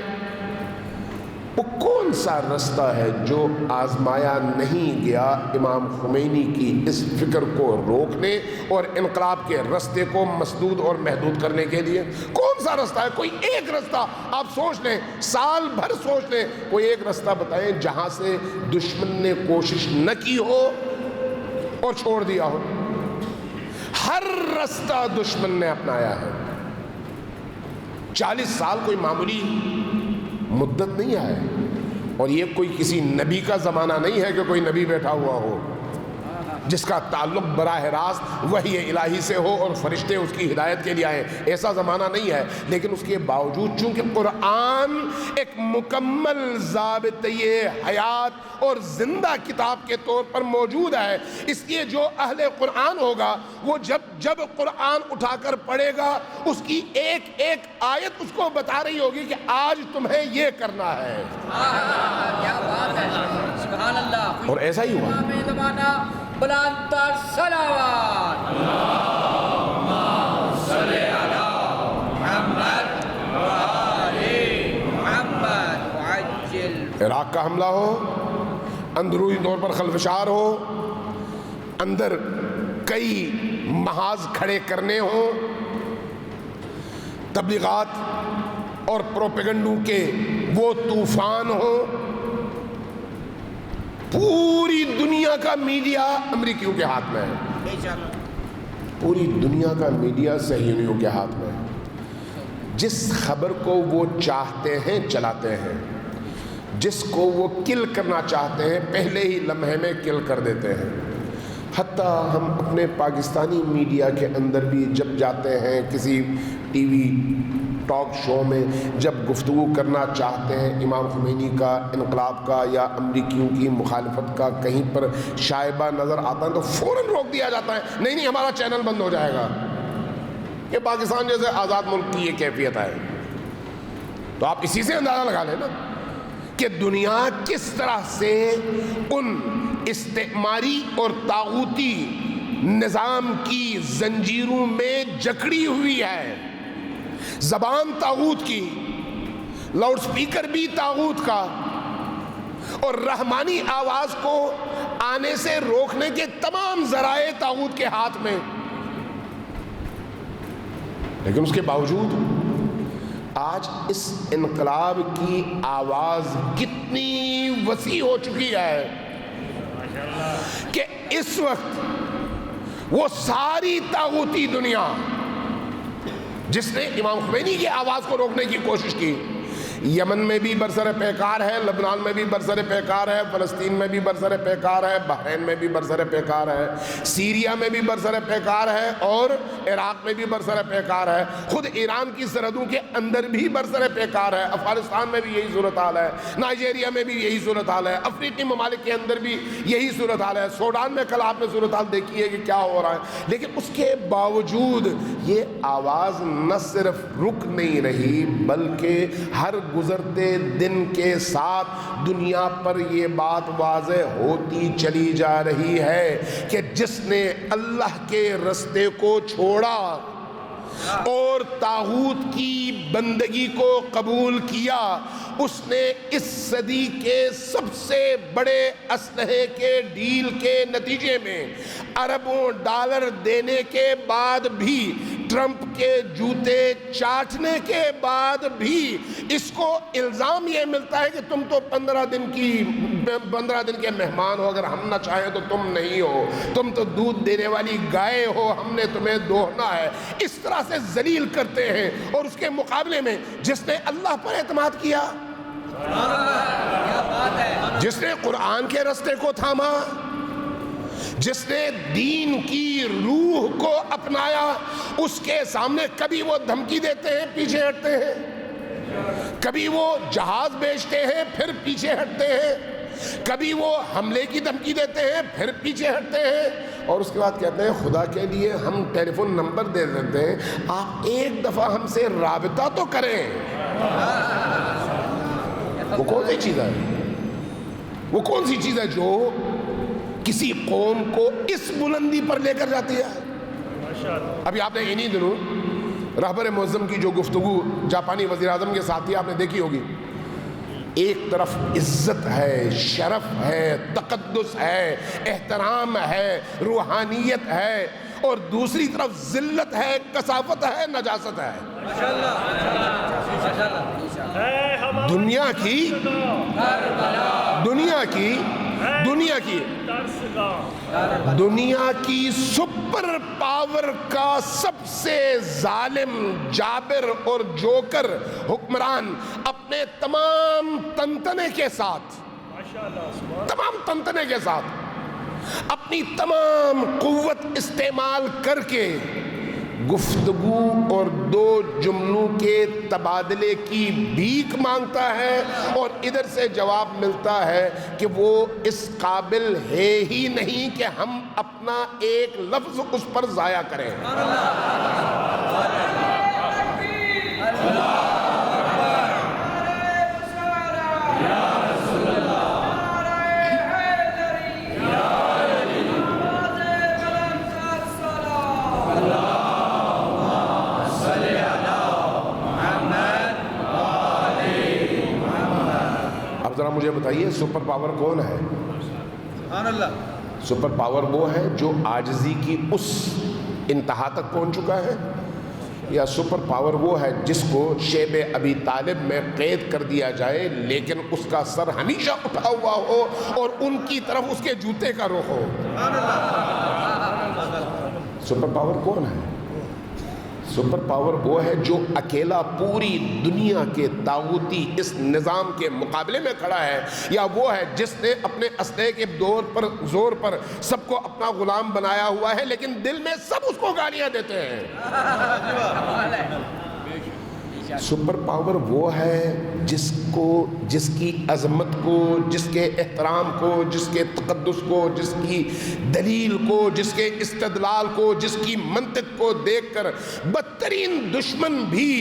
وہ کون سا رستہ ہے جو آزمایا نہیں گیا امام خمینی کی اس فکر کو روکنے اور انقلاب کے رستے کو مسدود اور محدود کرنے کے لیے؟ کون سا رستہ ہے؟ کوئی ایک رستہ آپ سوچ لیں، سال بھر سوچ لیں، کوئی ایک رستہ بتائیں جہاں سے دشمن نے کوشش نہ کی ہو اور چھوڑ دیا ہو۔ ہر رستہ دشمن نے اپنایا ہے۔ 40 سال کوئی معمولی مدت نہیں ہے، اور یہ کوئی کسی نبی کا زمانہ نہیں ہے کہ کوئی نبی بیٹھا ہوا ہو جس کا تعلق براہ راست وحی الہی سے ہو اور فرشتے اس کی ہدایت کے لیے آئے، ایسا زمانہ نہیں ہے۔ لیکن اس کے باوجود چونکہ قرآن ایک مکمل ضابطۂ حیات اور زندہ کتاب کے طور پر موجود ہے، اس لیے جو اہل قرآن ہوگا وہ جب قرآن اٹھا کر پڑھے گا اس کی ایک ایک آیت اس کو بتا رہی ہوگی کہ آج تمہیں یہ کرنا ہے۔ کیا بات ہے، سبحان اللہ۔ اور ایسا ہی ہوا۔ زمانہ بلند تر صلوات اللہم صلی علی محمد وآل محمد وعجل۔ عراق کا حملہ ہو، اندرونی طور پر خلفشار ہو، اندر کئی محاذ کھڑے کرنے ہوں، تبلیغات اور پروپیگنڈوں کے وہ طوفان ہوں، پوری دنیا کا میڈیا امریکیوں کے ہاتھ میں ہے، پوری دنیا کا میڈیا صہیونیوں کے ہاتھ میں ہے۔ جس خبر کو وہ چاہتے ہیں چلاتے ہیں، جس کو وہ کل کرنا چاہتے ہیں پہلے ہی لمحے میں کل کر دیتے ہیں۔ حتیٰ ہم اپنے پاکستانی میڈیا کے اندر بھی جب جاتے ہیں کسی ٹی وی ٹاک شو میں، جب گفتگو کرنا چاہتے ہیں امام خمینی کا، انقلاب کا یا امریکیوں کی مخالفت کا کہیں پر شائبہ نظر آتا ہے تو فوراً روک دیا جاتا ہے، نہیں ہمارا چینل بند ہو جائے گا۔ یہ پاکستان جیسے آزاد ملک کی یہ کیفیت ہے۔ تو آپ اسی سے اندازہ لگا لیں نا کہ دنیا کس طرح سے ان استعماری اور طاغوتی نظام کی زنجیروں میں جکڑی ہوئی ہے۔ زبان طاغوت کی، لاؤڈ سپیکر بھی طاغوت کا، اور رحمانی آواز کو آنے سے روکنے کے تمام ذرائع طاغوت کے ہاتھ میں۔ لیکن اس کے باوجود آج اس انقلاب کی آواز کتنی وسیع ہو چکی ہے کہ اس وقت وہ ساری طاغوتی دنیا جس نے امام خمینی کی آواز کو روکنے کی کوشش کی، یمن میں بھی برسر پیکار ہے، لبنان میں بھی برسر پیکار ہے، فلسطین میں بھی برسر پیکار ہے، بحرین میں بھی برسر پیکار ہے، سیریا میں بھی برسر پیکار ہے، اور عراق میں بھی برسر پیکار ہے، خود ایران کی سرحدوں کے اندر بھی برسر پیکار ہے، افغانستان میں بھی یہی صورتحال ہے، نائجیریا میں بھی یہی صورتحال ہے، افریقی ممالک کے اندر بھی یہی صورتحال ہے، سوڈان میں کل آپ نے صورتحال دیکھی ہے کہ کیا ہو رہا ہے۔ لیکن اس کے باوجود یہ آواز نہ صرف رک نہیں رہی بلکہ ہر گزرتے دن کے ساتھ دنیا پر یہ بات واضح ہوتی چلی جا رہی ہے کہ جس نے اللہ کے رستے کو چھوڑا اور طاغوت کی بندگی کو قبول کیا، اس نے اس صدی کے سب سے بڑے اسلحے کے ڈیل کے نتیجے میں اربوں ڈالر دینے کے بعد بھی، ٹرمپ کے جوتے چاٹنے کے بعد بھی اس کو الزام یہ ملتا ہے کہ تم تو 15 دن کے مہمان ہو، اگر ہم نہ چاہیں تو تم نہیں ہو، تم تو دودھ دینے والی گائے ہو، ہم نے تمہیں دوہنا ہے۔ اس طرح سے ذلیل کرتے ہیں، اور اس کے مقابلے میں جس نے اللہ پر اعتماد کیا، جس نے قرآن کے رستے کو تھاما، جس نے دین کی روح کو اپنایا، اس کے سامنے کبھی وہ دھمکی دیتے ہیں پیچھے ہٹتے ہیں، کبھی وہ جہاز بیچتے ہیں پھر پیچھے ہٹتے ہیں، کبھی وہ حملے کی دھمکی دیتے ہیں پھر پیچھے ہٹتے ہیں، اور اس کے بعد کہتے ہیں خدا کے لیے ہم ٹیلی فون نمبر دے دیتے ہیں، آپ ایک دفعہ ہم سے رابطہ تو کریں۔ وہ کون سی چیز ہے؟ وہ کون سی چیز ہے جو کسی قوم کو اس بلندی پر لے کر جاتی ہے؟ ابھی آپ نے انہی دنوں رہبر معظم کی جو گفتگو جاپانی وزیر اعظم کے ساتھ ہی آپ نے دیکھی ہوگی، ایک طرف عزت ہے، شرف ہے، تقدس ہے، احترام ہے، روحانیت ہے، اور دوسری طرف ذلت ہے، کثافت ہے، نجاست ہے۔ دنیا کی سپر پاور کا سب سے ظالم، جابر اور جوکر حکمران اپنے تمام تنتنے کے ساتھ اپنی تمام قوت استعمال کر کے گفتگو اور دو جملوں کے تبادلے کی بھیک مانگتا ہے، اور ادھر سے جواب ملتا ہے کہ وہ اس قابل ہے ہی نہیں کہ ہم اپنا ایک لفظ اس پر ضائع کریں۔ ذرا مجھے بتائیے سپر پاور کون ہے؟ سبحان اللہ۔ سپر پاور وہ ہے جو عاجزی کی اس انتہا تک پہنچ چکا ہے، یا سپر پاور وہ ہے جس کو شیب ابی طالب میں قید کر دیا جائے لیکن اس کا سر ہمیشہ اٹھا ہوا ہو اور ان کی طرف اس کے جوتے کا رخ ہو؟ سپر پاور کون ہے؟ سپر پاور وہ ہے جو اکیلا پوری دنیا کے طاغوتی اس نظام کے مقابلے میں کھڑا ہے، یا وہ ہے جس نے اپنے اسلحے کے زور پر سب کو اپنا غلام بنایا ہوا ہے لیکن دل میں سب اس کو گالیاں دیتے ہیں؟ سپر پاور وہ ہے جس کی عظمت کو، جس کے احترام کو، جس کے تقدس کو، جس کی دلیل کو، جس کے استدلال کو، جس کی منطق کو دیکھ کر بدترین دشمن بھی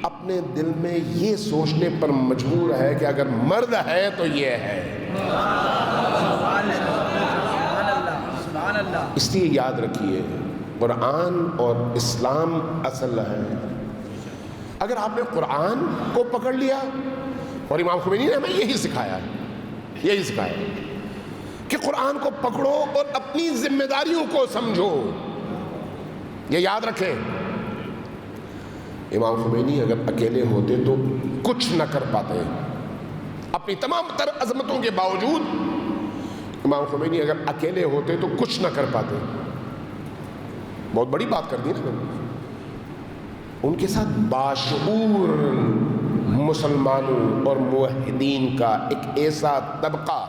اپنے دل میں یہ سوچنے پر مجبور ہے کہ اگر مرد ہے تو یہ ہے۔ اس لیے یاد رکھیے قرآن اور اسلام اصل ہے۔ اگر آپ نے قرآن کو پکڑ لیا، اور امام خمینی نے ہمیں یہی سکھایا کہ قرآن کو پکڑو اور اپنی ذمہ داریوں کو سمجھو۔ یہ یاد رکھیں، امام خمینی اگر اکیلے ہوتے تو کچھ نہ کر پاتے، اپنی تمام تر عظمتوں کے باوجود امام خمینی اگر اکیلے ہوتے تو کچھ نہ کر پاتے۔ بہت بڑی بات کر دی نا۔ ان کے ساتھ باشعور مسلمانوں اور موحدین کا ایک ایسا طبقہ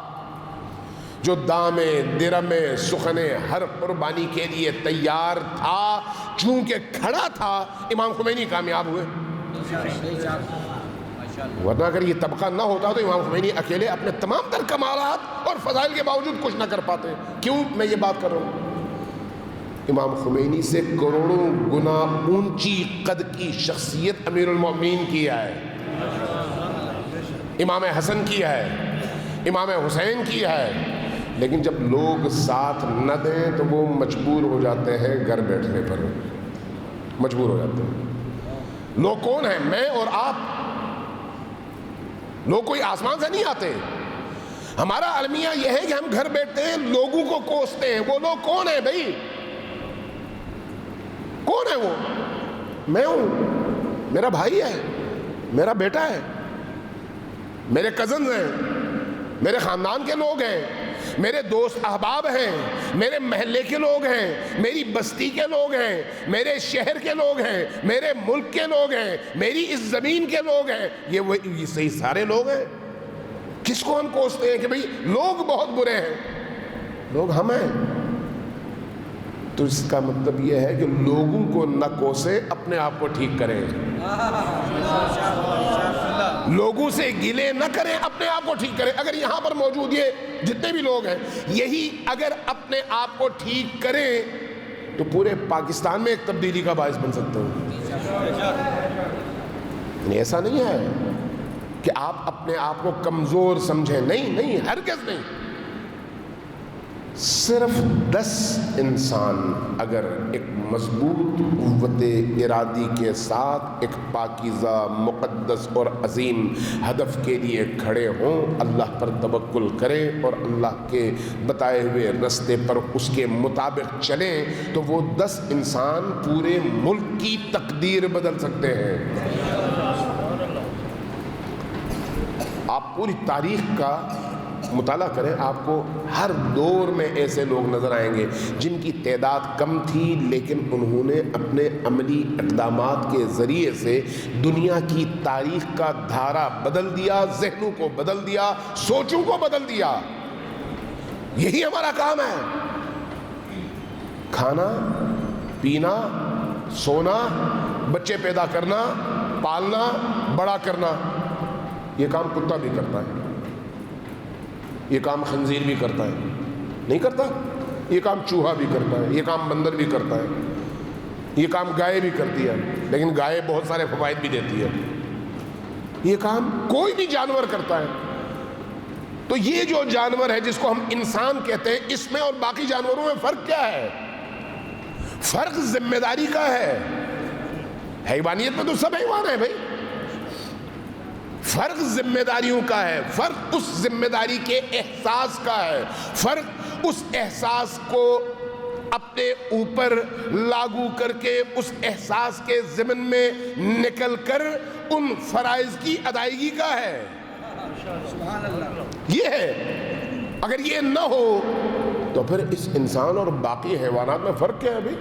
جو دامے درمے سخنے ہر قربانی کے لیے تیار تھا، چونکہ کھڑا تھا، امام خمینی کامیاب ہوئے۔ ورنہ اگر یہ طبقہ نہ ہوتا تو امام خمینی اکیلے اپنے تمام تر کمالات اور فضائل کے باوجود کچھ نہ کر پاتے۔ کیوں میں یہ بات کر رہا ہوں؟ امام خمینی سے کروڑوں گنا اونچی قد کی شخصیت امیر المومنین کی ہے، امام حسن کی ہے، امام حسین کی ہے، لیکن جب لوگ ساتھ نہ دیں تو وہ مجبور ہو جاتے ہیں گھر بیٹھنے پر، مجبور ہو جاتے ہیں۔ لوگ کون ہیں؟ میں اور آپ۔ لوگ کوئی آسمان سے نہیں آتے۔ ہمارا المیہ یہ ہے کہ ہم گھر بیٹھتے ہیں، لوگوں کو کوستے ہیں۔ وہ لوگ کون ہیں بھائی؟ کون ہے وہ؟ میں ہوں، میرا بھائی ہے، میرا بیٹا ہے، میرے کزنز ہیں، میرے خاندان کے لوگ ہیں، میرے دوست احباب ہیں، میرے محلے کے لوگ ہیں، میری بستی کے لوگ ہیں، میرے شہر کے لوگ ہیں، میرے ملک کے لوگ ہیں، میری اس زمین کے لوگ ہیں۔ یہ صحیح سارے لوگ ہیں۔ کس کو ہم کوستے ہیں کہ بھئی لوگ بہت برے ہیں؟ لوگ ہم ہیں۔ تو اس کا مطلب یہ ہے کہ لوگوں کو نہ کوسے، اپنے آپ کو ٹھیک کریں۔ لوگوں سے گلے نہ کریں، اپنے آپ کو ٹھیک کریں۔ اگر یہاں پر موجود یہ جتنے بھی لوگ ہیں، یہی اگر اپنے آپ کو ٹھیک کریں تو پورے پاکستان میں ایک تبدیلی کا باعث بن سکتے ہیں۔ ایسا نہیں ہے کہ آپ اپنے آپ کو کمزور سمجھیں، نہیں، ہرگز نہیں۔ صرف 10 انسان اگر ایک مضبوط قوت ارادی کے ساتھ ایک پاکیزہ، مقدس اور عظیم ہدف کے لیے کھڑے ہوں، اللہ پر توکل کریں اور اللہ کے بتائے ہوئے رستے پر اس کے مطابق چلیں، تو وہ 10 انسان پورے ملک کی تقدیر بدل سکتے ہیں۔ آپ پوری تاریخ کا مطالعہ کریں، آپ کو ہر دور میں ایسے لوگ نظر آئیں گے جن کی تعداد کم تھی، لیکن انہوں نے اپنے عملی اقدامات کے ذریعے سے دنیا کی تاریخ کا دھارا بدل دیا، ذہنوں کو بدل دیا، سوچوں کو بدل دیا۔ یہی ہمارا کام ہے۔ کھانا، پینا، سونا، بچے پیدا کرنا، پالنا، بڑا کرنا، یہ کام کتا بھی کرتا ہے، یہ کام خنزیر بھی کرتا ہے، نہیں کرتا؟ یہ کام چوہا بھی کرتا ہے، یہ کام بندر بھی کرتا ہے، یہ کام گائے بھی کرتی ہے، لیکن گائے بہت سارے فوائد بھی دیتی ہے۔ یہ کام کوئی بھی جانور کرتا ہے۔ تو یہ جو جانور ہے جس کو ہم انسان کہتے ہیں، اس میں اور باقی جانوروں میں فرق کیا ہے؟ فرق ذمہ داری کا ہے۔ حیوانیت میں تو سب حیوان ہیں بھائی، فرق ذمہ داریوں کا ہے، فرق اس ذمہ داری کے احساس کا ہے، فرق اس احساس کو اپنے اوپر لاگو کر کے، اس احساس کے ضمن میں نکل کر ان فرائض کی ادائیگی کا ہے۔ یہ ہے۔ اگر یہ نہ ہو تو پھر اس انسان اور باقی حیوانات میں فرق کیا ہے بھائی؟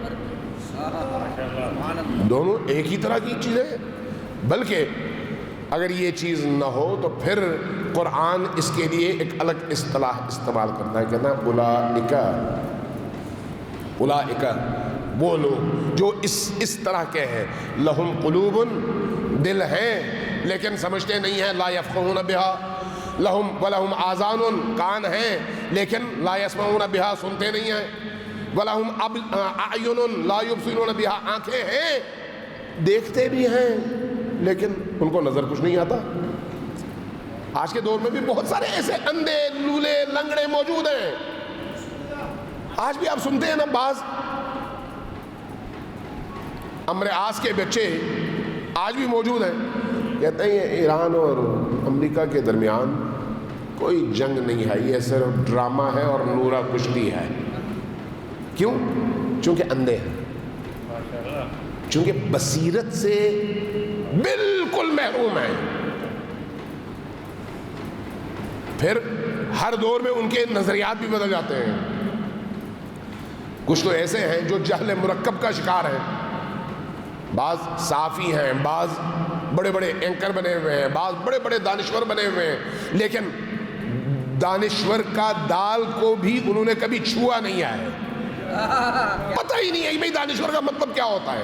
دونوں ایک ہی طرح کی چیزیں ہیں۔ بلکہ اگر یہ چیز نہ ہو تو پھر قرآن اس کے لیے ایک الگ اصطلاح استعمال کرتا ہے، کہتا ہے اولئک وہ لوگ جو اس طرح کے ہیں، لہم قلوب، دل ہیں لیکن سمجھتے نہیں ہیں، لا یفقہون بہا، ولہم آذان، کان ہیں لیکن لا یسمعون بہا، سنتے نہیں ہیں، ولہم اعین لا یبصرون بہا، آنکھیں ہیں دیکھتے بھی ہیں لیکن ان کو نظر کچھ نہیں آتا۔ آج کے دور میں بھی بہت سارے ایسے اندھے، لولے، لنگڑے موجود ہیں۔ آج بھی آپ سنتے ہیں نا، بعض امر آس کے بچے آج بھی موجود ہیں، کہتے ہیں یہ ایران اور امریکہ کے درمیان کوئی جنگ نہیں ہے، یہ صرف ڈرامہ ہے اور نورہ کشتی ہے۔ کیوں؟ چونکہ اندھے ہیں، چونکہ بصیرت سے بالکل محروم ہیں۔ پھر ہر دور میں ان کے نظریات بھی بدل جاتے ہیں۔ کچھ تو ایسے ہیں جو جہل مرکب کا شکار ہیں، بعض صحافی ہیں، بعض بڑے بڑے اینکر بنے ہوئے ہیں، بعض بڑے بڑے دانشور بنے ہوئے ہیں، لیکن دانشور کا دال کو بھی انہوں نے کبھی چھوا نہیں ہے، پتہ ہی نہیں ہے بھائی دانشور کا مطلب کیا ہوتا ہے۔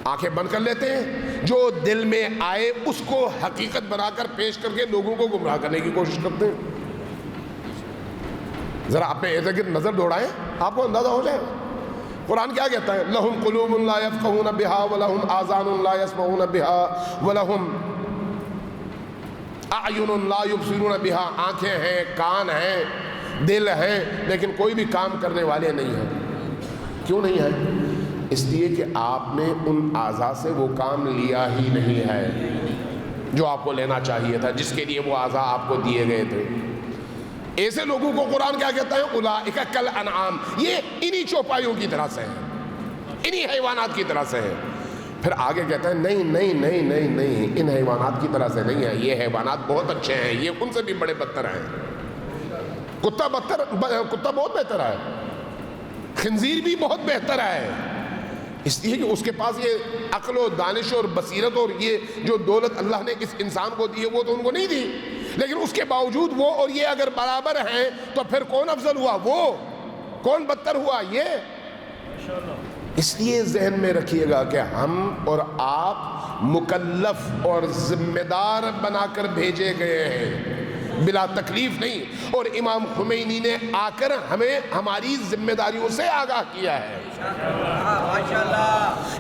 آنکھیں بند کر لیتے ہیں، جو دل میں آئے اس کو حقیقت بنا کر پیش کر کے لوگوں کو گمراہ کرنے کی کوشش کرتے ہیں۔ ذرا اپنے ارد گرد نظر دوڑائیں، آپ کو اندازہ ہو جائے قرآن کیا کہتا ہے۔ لہم قلوب لا یفقہون بہا ولہم آذان لا یسمعون بہا ولہم اعین لا یبصرون بہا، آنکھیں ہیں، کان ہیں، دل ہیں، لیکن کوئی بھی کام کرنے والے نہیں ہیں۔ کیوں نہیں ہیں؟ اس لیے کہ آپ نے ان اعضاء سے وہ کام لیا ہی نہیں ہے جو آپ کو لینا چاہیے تھا، جس کے لیے وہ اعضاء آپ کو دیے گئے تھے۔ ایسے لوگوں کو قرآن کیا کہتا ہے؟ اولئک کالانعام، یہ انہی چوپایوں کی طرح سے ہیں، انہی حیوانات کی طرح سے ہیں۔ پھر آگے کہتا ہے نہیں، ان حیوانات کی طرح سے نہیں ہے، یہ حیوانات بہت اچھے ہیں، یہ ان سے بھی بڑے بدتر ہیں۔ کتا بہت بہتر ہے، خنزیر بھی بہت بہتر ہے، اس لیے کہ اس کے پاس یہ عقل و دانش اور بصیرت اور یہ جو دولت اللہ نے اس انسان کو دی ہے وہ تو ان کو نہیں دی، لیکن اس کے باوجود وہ اور یہ اگر برابر ہیں تو پھر کون افضل ہوا؟ وہ۔ کون بدتر ہوا؟ یہ۔ اس لیے ذہن میں رکھیے گا کہ ہم اور آپ مکلف اور ذمہ دار بنا کر بھیجے گئے ہیں۔ بلا تکلیف نہیں، اور امام خمینی نے آ کر ہمیں ہماری ذمہ داریوں سے آگاہ کیا ہے۔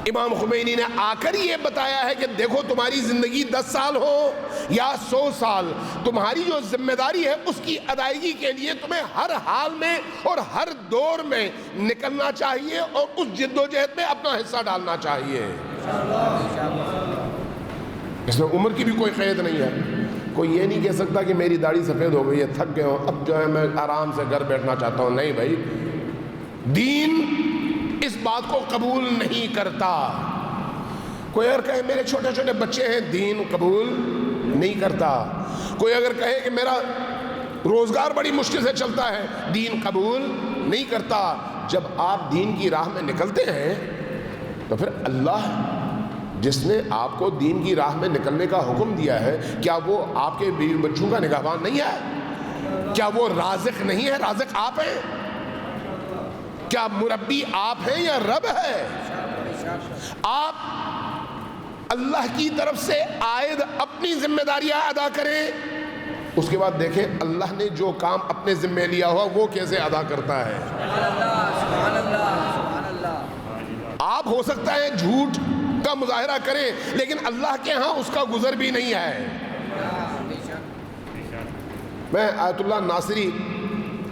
امام خمینی نے آ کر یہ بتایا ہے کہ دیکھو تمہاری زندگی 10 سال ہو یا 100 سال، تمہاری جو ذمہ داری ہے اس کی ادائیگی کے لیے تمہیں ہر حال میں اور ہر دور میں نکلنا چاہیے اور اس جد و جہد میں اپنا حصہ ڈالنا چاہیے۔ اس میں عمر کی بھی کوئی قید نہیں ہے، کوئی یہ نہیں کہہ سکتا کہ میری داڑھی سفید ہو گئی ہے، تھک گئے ہوں، اب جو ہے میں آرام سے گھر بیٹھنا چاہتا ہوں۔ نہیں بھائی، دین اس بات کو قبول نہیں کرتا۔ کوئی اگر کہے میرے چھوٹے چھوٹے بچے ہیں، دین قبول نہیں کرتا۔ کوئی اگر کہے کہ میرا روزگار بڑی مشکل سے چلتا ہے، دین قبول نہیں کرتا۔ جب آپ دین کی راہ میں نکلتے ہیں تو پھر اللہ جس نے آپ کو دین کی راہ میں نکلنے کا حکم دیا ہے، کیا وہ آپ کے بیوی بچوں کا نگہبان نہیں ہے؟ کیا وہ رازق نہیں ہے؟ رازق آپ ہیں؟ کیا مربی آپ ہیں یا رب ہے؟ آپ اللہ کی طرف سے عائد اپنی ذمہ داریاں ادا کریں، اس کے بعد دیکھیں اللہ نے جو کام اپنے ذمہ لیا ہوا وہ کیسے ادا کرتا ہے۔ آپ ہو سکتا ہے جھوٹ کا مظاہرہ کریں، لیکن اللہ کے ہاں اس کا گزر بھی نہیں ہے۔ میں آیت اللہ ناصری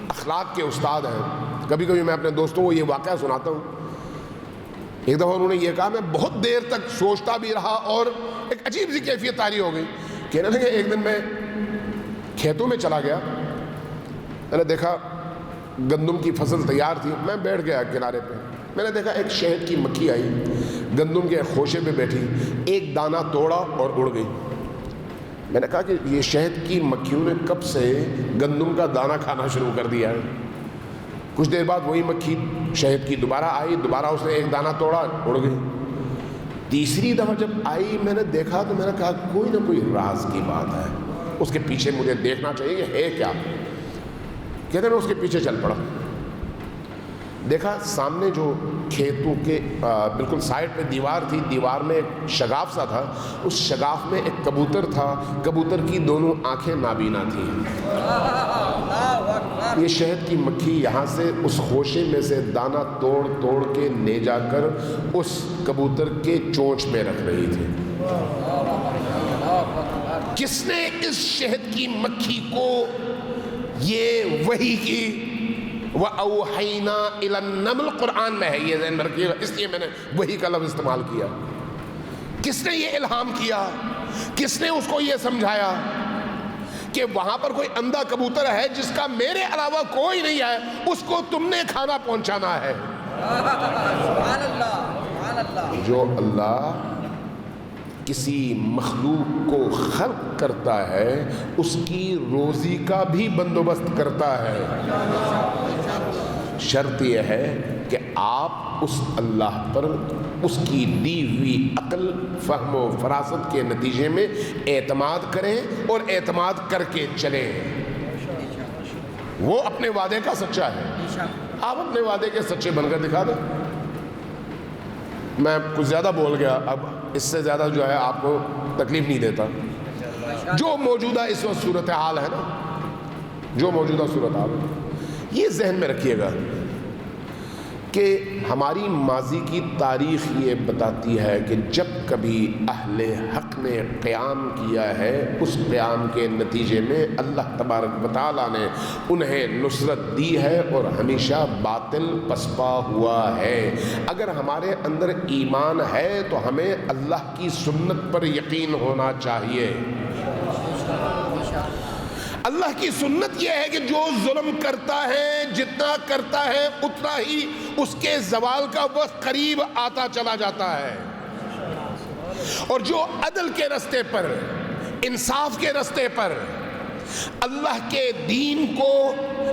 اخلاق کے استاد ہیں، کبھی کبھی میں اپنے دوستوں کو یہ واقعہ سناتا ہوں۔ ایک دفعہ انہوں نے یہ کہا، میں بہت دیر تک سوچتا بھی رہا اور ایک عجیب سی کیفیت طاری ہو گئی۔ کہنے لگے ایک دن میں کھیتوں میں چلا گیا، میں نے دیکھا گندم کی فصل تیار تھی، میں بیٹھ گیا کنارے پہ، میں نے دیکھا ایک شہد کی مکھی آئی، گندم کے خوشے پہ بیٹھی، ایک دانہ توڑا اور اڑ گئی۔ میں نے کہا کہ یہ شہد کی مکھیوں نے کب سے گندم کا دانہ کھانا شروع کر دیا ہے؟ کچھ دیر بعد وہی مکھی شہد کی دوبارہ آئی، دوبارہ اس نے ایک دانہ توڑا، اڑ گئی۔ تیسری دفعہ جب آئی میں نے دیکھا تو میں نے کہا کوئی نہ کوئی راز کی بات ہے، اس کے پیچھے مجھے دیکھنا چاہیے کہ ہے کیا۔ کہتے میں اس کے پیچھے چل پڑا، دیکھا سامنے جو کھیتوں کے بالکل سائڈ پہ دیوار تھی، دیوار میں ایک شگاف سا تھا، اس شگاف میں ایک کبوتر تھا، کبوتر کی دونوں آنکھیں نابینا تھیں۔ یہ شہد کی مکھی یہاں سے اس خوشے میں سے دانہ توڑ توڑ کے لے جا کر اس کبوتر کے چونچ میں رکھ رہی تھی۔ کس نے اس شہد کی مکھی کو یہ وحی کی؟ وَأَوْحَيْنَا إِلَى النَّمْلِ، قرآن میں ہے، یہ ذہن میں رکھیے گا، اس لیے میں نے وحی کا لفظ استعمال کیا۔ کس نے یہ الہام کیا؟ کس نے اس کو یہ سمجھایا کہ وہاں پر کوئی اندھا کبوتر ہے جس کا میرے علاوہ کوئی نہیں ہے، اس کو تم نے کھانا پہنچانا ہے؟ سبحان اللہ، سبحان اللہ۔ جو اللہ کسی مخلوق کو خلق کرتا ہے اس کی روزی کا بھی بندوبست کرتا ہے۔ شرط یہ ہے کہ آپ اس اللہ پر اس کی دی ہوئی عقل، فہم و فراست کے نتیجے میں اعتماد کریں اور اعتماد کر کے چلیں۔ وہ اپنے وعدے کا سچا ہے، آپ اپنے وعدے کے سچے بن کر دکھا دیں۔ میں کچھ زیادہ بول گیا، اب اس سے زیادہ جو ہے آپ کو تکلیف نہیں دیتا۔ جو موجودہ اس وقت صورتحال ہے نا، جو موجودہ صورتحال ہے، یہ ذہن میں رکھیے گا کہ ہماری ماضی کی تاریخ یہ بتاتی ہے کہ جب کبھی اہل حق نے قیام کیا ہے، اس قیام کے نتیجے میں اللہ تبارک و تعالیٰ نے انہیں نصرت دی ہے اور ہمیشہ باطل پسپا ہوا ہے۔ اگر ہمارے اندر ایمان ہے تو ہمیں اللہ کی سنت پر یقین ہونا چاہیے۔ اللہ کی سنت یہ ہے کہ جو ظلم کرتا ہے، جتنا کرتا ہے اتنا ہی اس کے زوال کا وقت قریب آتا چلا جاتا ہے، اور جو عدل کے رستے پر، انصاف کے رستے پر، اللہ کے دین کو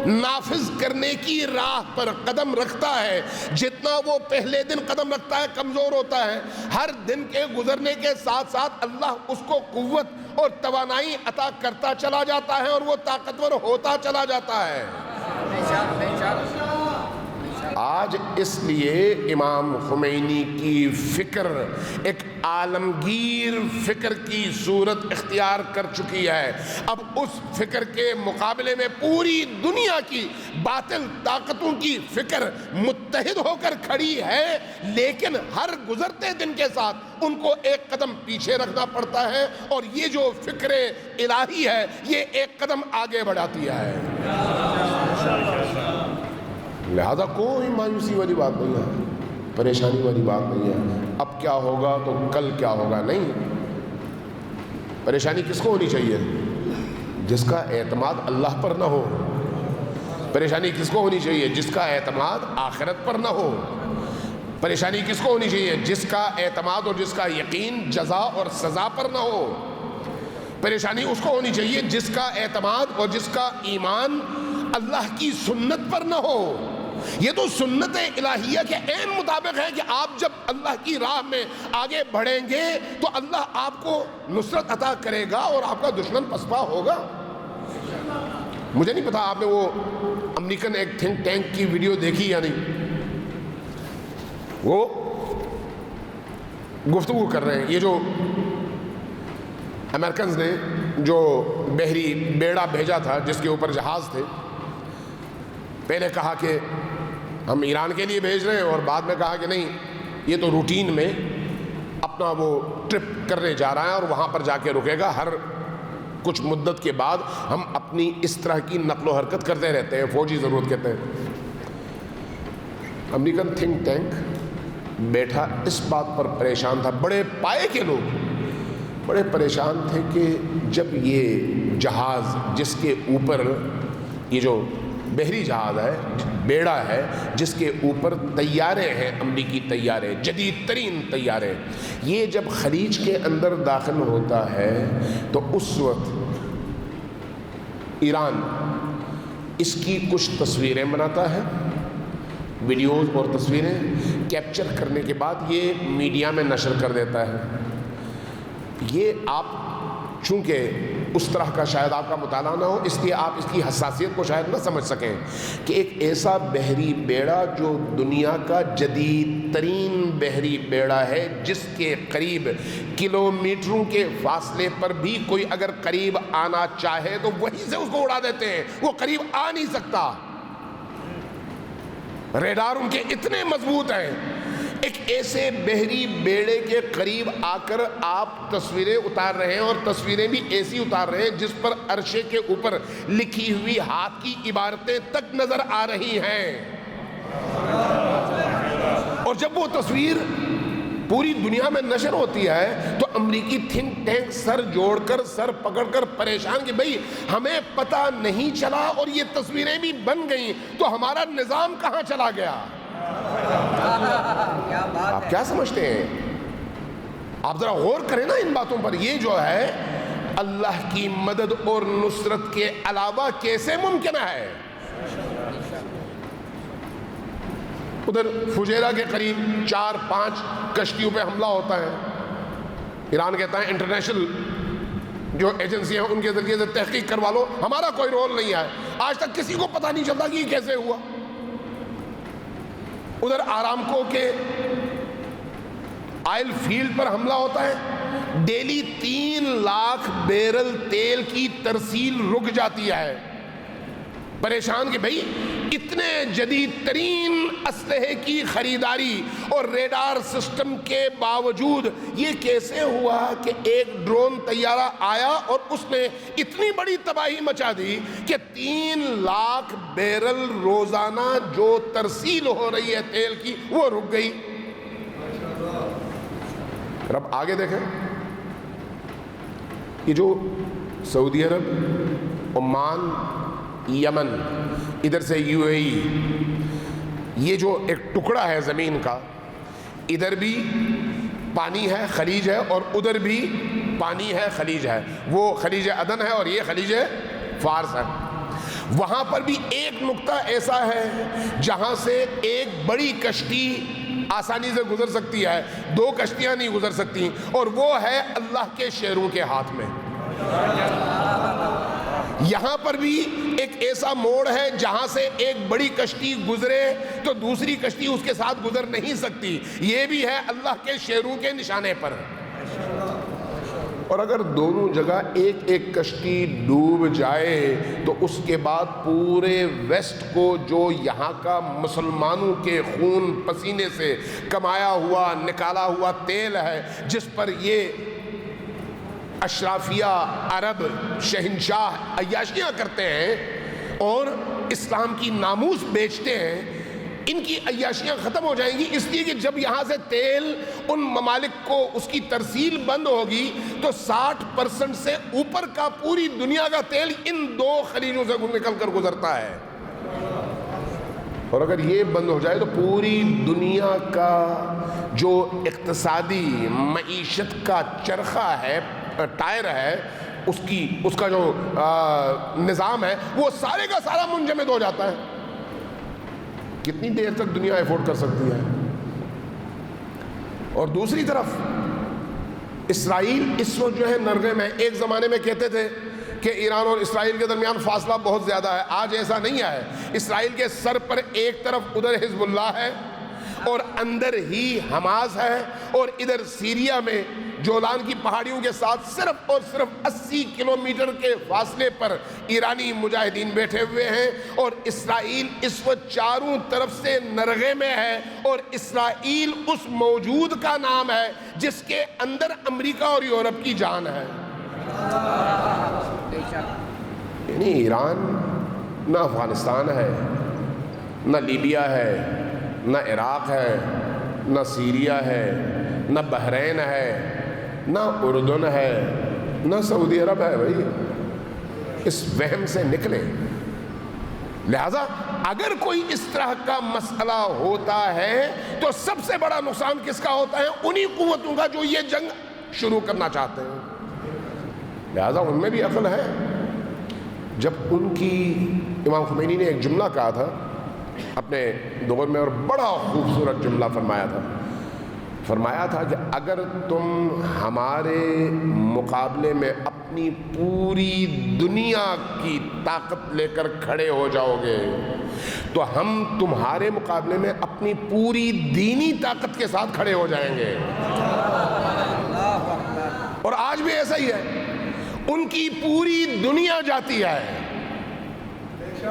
نافذ کرنے کی راہ پر قدم رکھتا ہے، جتنا وہ پہلے دن قدم رکھتا ہے کمزور ہوتا ہے، ہر دن کے گزرنے کے ساتھ ساتھ اللہ اس کو قوت اور توانائی عطا کرتا چلا جاتا ہے اور وہ طاقتور ہوتا چلا جاتا ہے۔ آج اس لیے امام خمینی کی فکر ایک عالمگیر فکر کی صورت اختیار کر چکی ہے. اب اس فکر کے مقابلے میں پوری دنیا کی باطل طاقتوں کی فکر متحد ہو کر کھڑی ہے، لیکن ہر گزرتے دن کے ساتھ ان کو ایک قدم پیچھے رکھنا پڑتا ہے، اور یہ جو فکر الہی ہے یہ ایک قدم آگے بڑھاتی ہے. لہذا کوئی مایوسی والی بات نہیں ہے، پریشانی والی بات نہیں ہے. اب کیا ہوگا تو کل کیا ہوگا نہیں. پریشانی کس کو ہونی چاہیے؟ جس کا اعتماد اللہ پر نہ ہو. پریشانی کس کو ہونی چاہیے؟ جس کا اعتماد آخرت پر نہ ہو. پریشانی کس کو ہونی چاہیے؟ جس کا اعتماد اور جس کا یقین جزا اور سزا پر نہ ہو. پریشانی اس کو ہونی چاہیے جس کا اعتماد اور جس کا ایمان اللہ کی سنت پر نہ ہو. یہ تو سنت الہیہ کے عین مطابق ہے کہ آپ جب اللہ کی راہ میں آگے بڑھیں گے تو اللہ آپ کو نصرت عطا کرے گا اور آپ کا دشمن پسپا ہوگا. مجھے نہیں پتا آپ نے وہ امریکن ایک تھنک ٹینک کی ویڈیو دیکھی یا نہیں. وہ گفتگو کر رہے ہیں، یہ جو امریکنز نے جو بحری بیڑا بھیجا تھا جس کے اوپر جہاز تھے، پہلے کہا کہ ہم ایران کے لیے بھیج رہے ہیں، اور بعد میں کہا کہ نہیں، یہ تو روٹین میں اپنا وہ ٹرپ کرنے جا رہا ہے اور وہاں پر جا کے رکے گا. ہر کچھ مدت کے بعد ہم اپنی اس طرح کی نقل و حرکت کرتے رہتے ہیں، فوجی ضرورت کہتے ہیں. امریکن تھنک ٹینک بیٹھا اس بات پر پریشان تھا، بڑے پائے کے لوگ بڑے پریشان تھے کہ جب یہ جہاز جس کے اوپر یہ جو بحری جہاز ہے، بیڑا ہے جس کے اوپر طیارے ہیں، امریکی طیارے، جدید ترین طیارے، یہ جب خلیج کے اندر داخل ہوتا ہے تو اس وقت ایران اس کی کچھ تصویریں بناتا ہے، ویڈیوز اور تصویریں کیپچر کرنے کے بعد یہ میڈیا میں نشر کر دیتا ہے. یہ آپ چونکہ اس طرح کا شاید آپ کا مطالعہ نہ ہو، اس لیے آپ اس کی حساسیت کو شاید نہ سمجھ سکیں کہ ایک ایسا بحری بیڑا جو دنیا کا جدید ترین بحری بیڑا ہے، جس کے قریب کلومیٹروں کے فاصلے پر بھی کوئی اگر قریب آنا چاہے تو وہیں سے اس کو اڑا دیتے ہیں، وہ قریب آ نہیں سکتا. ریڈار ان کے اتنے مضبوط ہیں. ایک ایسے بحری بیڑے کے قریب آ کر آپ تصویریں اتار رہے ہیں، اور تصویریں بھی ایسی اتار رہے ہیں جس پر عرشے کے اوپر لکھی ہوئی ہاتھ کی عبارتیں تک نظر آ رہی ہیں. اور جب وہ تصویر پوری دنیا میں نشر ہوتی ہے تو امریکی تھنک ٹینک سر جوڑ کر، سر پکڑ کر پریشان کہ بھئی ہمیں پتہ نہیں چلا اور یہ تصویریں بھی بن گئیں تو ہمارا نظام کہاں چلا گیا. آپ کیا سمجھتے ہیں؟ آپ ذرا غور کریں نا ان باتوں پر. یہ جو ہے اللہ کی مدد اور نصرت کے علاوہ کیسے ممکن ہے؟ ادھر فجیرہ کے قریب 4-5 کشتیوں پہ حملہ ہوتا ہے. ایران کہتا ہے انٹرنیشنل جو ایجنسی ہیں ان کے ذریعے سے تحقیق کروا لو، ہمارا کوئی رول نہیں ہے. آج تک کسی کو پتہ نہیں چلتا کہ یہ کیسے ہوا. ادھر آرامکو کے آئل فیلڈ پر حملہ ہوتا ہے، ڈیلی 3 لاکھ بیرل تیل کی ترسیل رک جاتی ہے. پریشان کہ بھئی اتنے جدید ترین اسلحے کی خریداری اور ریڈار سسٹم کے باوجود یہ کیسے ہوا کہ ایک ڈرون طیارہ آیا اور اس نے اتنی بڑی تباہی مچا دی کہ 3 لاکھ بیرل روزانہ جو ترسیل ہو رہی ہے تیل کی وہ رک گئی. رب آگے دیکھیں، یہ جو سعودی عرب، عمان، یمن، ادھر سے UAE، یہ جو ایک ٹکڑا ہے زمین کا، ادھر بھی پانی ہے، خلیج ہے، اور ادھر بھی پانی ہے، خلیج ہے. وہ خلیج عدن ہے اور یہ خلیج فارس ہے. وہاں پر بھی ایک نقطہ ایسا ہے جہاں سے ایک بڑی کشتی آسانی سے گزر سکتی ہے، 2 کشتیاں نہیں گزر سکتی، اور وہ ہے اللہ کے شیروں کے ہاتھ میں. یہاں پر بھی ایک ایسا موڑ ہے جہاں سے ایک بڑی کشتی گزرے تو دوسری کشتی اس کے ساتھ گزر نہیں سکتی، یہ بھی ہے اللہ کے شیروں کے نشانے پر۔ اور اگر دونوں جگہ ایک ایک کشتی ڈوب جائے تو اس کے بعد پورے ویسٹ کو جو یہاں کا مسلمانوں کے خون پسینے سے کمایا ہوا نکالا ہوا تیل ہے، جس پر یہ اشرافیہ عرب شہنشاہ عیاشیاں کرتے ہیں اور اسلام کی ناموس بیچتے ہیں، ان کی عیاشیاں ختم ہو جائیں گی، اس لیے کہ جب یہاں سے تیل ان ممالک کو اس کی ترسیل بند ہوگی تو 60% سے اوپر کا پوری دنیا کا تیل ان دو خلیجوں سے نکل کر گزرتا ہے، اور اگر یہ بند ہو جائے تو پوری دنیا کا جو اقتصادی معیشت کا چرخہ ہے، ٹائر ہے، اس کا جو نظام ہے وہ سارے کا سارا منجمد ہو جاتا ہے۔ کتنی دیر تک دنیا ایفورڈ کر سکتی ہے؟ اور دوسری طرف اسرائیل اس وقت جو ہے نرغے میں، ایک زمانے میں کہتے تھے کہ ایران اور اسرائیل کے درمیان فاصلہ بہت زیادہ ہے، آج ایسا نہیں ہے۔ اسرائیل کے سر پر ایک طرف ادھر حزب اللہ ہے اور اندر ہی حماس ہے، اور ادھر سیریا میں جولان کی پہاڑیوں کے ساتھ صرف اور صرف 80 کلومیٹر کے فاصلے پر ایرانی مجاہدین بیٹھے ہوئے ہیں، اور اسرائیل اس وقت چاروں طرف سے نرغے میں ہے، اور اسرائیل اس موجود کا نام ہے جس کے اندر امریکہ اور یورپ کی جان ہے۔ یعنی ایران نہ افغانستان ہے، نہ لیبیا ہے، نہ عراق ہے، نہ سیریا ہے، نہ بحرین ہے، نہ اردن ہے، نہ سعودی عرب ہے۔ بھائی اس وہم سے نکلے۔ لہذا اگر کوئی اس طرح کا مسئلہ ہوتا ہے تو سب سے بڑا نقصان کس کا ہوتا ہے؟ انہی قوتوں کا جو یہ جنگ شروع کرنا چاہتے ہیں۔ لہذا ان میں بھی عقل ہے۔ جب ان کی امام خمینی نے ایک جملہ کہا تھا اپنے دور میں، اور بڑا خوبصورت جملہ فرمایا تھا کہ اگر تم ہمارے مقابلے میں اپنی پوری دنیا کی طاقت لے کر کھڑے ہو جاؤ گے تو ہم تمہارے مقابلے میں اپنی پوری دینی طاقت کے ساتھ کھڑے ہو جائیں گے۔ اور آج بھی ایسا ہی ہے، ان کی پوری دنیا جاتی ہے،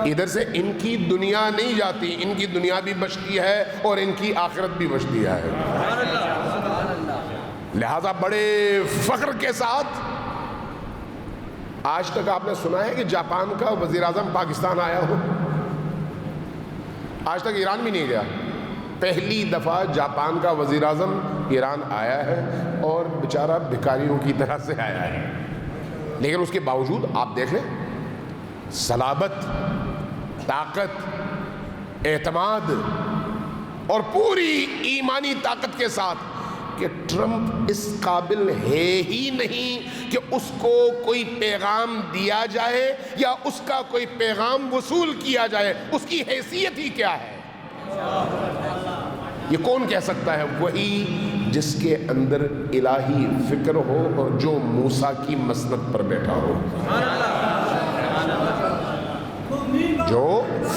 ادھر سے ان کی دنیا نہیں جاتی، ان کی دنیا بھی بچتی ہے اور ان کی آخرت بھی بچتی ہے۔ لہذا بڑے فخر کے ساتھ آج تک آپ نے سنا ہے کہ جاپان کا وزیر اعظم پاکستان آیا ہو؟ آج تک ایران بھی نہیں گیا۔ پہلی دفعہ جاپان کا وزیر اعظم ایران آیا ہے، اور بیچارہ بھکاریوں کی طرح سے آیا ہے، لیکن اس کے باوجود آپ دیکھ لیں صلابت، طاقت، اعتماد اور پوری ایمانی طاقت کے ساتھ کہ ٹرمپ اس قابل ہے ہی نہیں کہ اس کو کوئی پیغام دیا جائے یا اس کا کوئی پیغام وصول کیا جائے، اس کی حیثیت ہی کیا ہے؟ یہ کون کہہ سکتا ہے؟ وہی جس کے اندر الہی فکر ہو اور جو موسیٰ کی مسند پر بیٹھا ہو، جو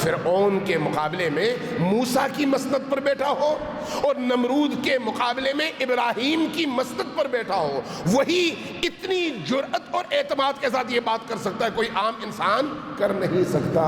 فرعون کے مقابلے میں موسیٰ کی مسند پر بیٹھا ہو اور نمرود کے مقابلے میں ابراہیم کی مسند پر بیٹھا ہو، وہی اتنی جرأت اور اعتماد کے ساتھ یہ بات کر سکتا ہے، کوئی عام انسان کر نہیں سکتا۔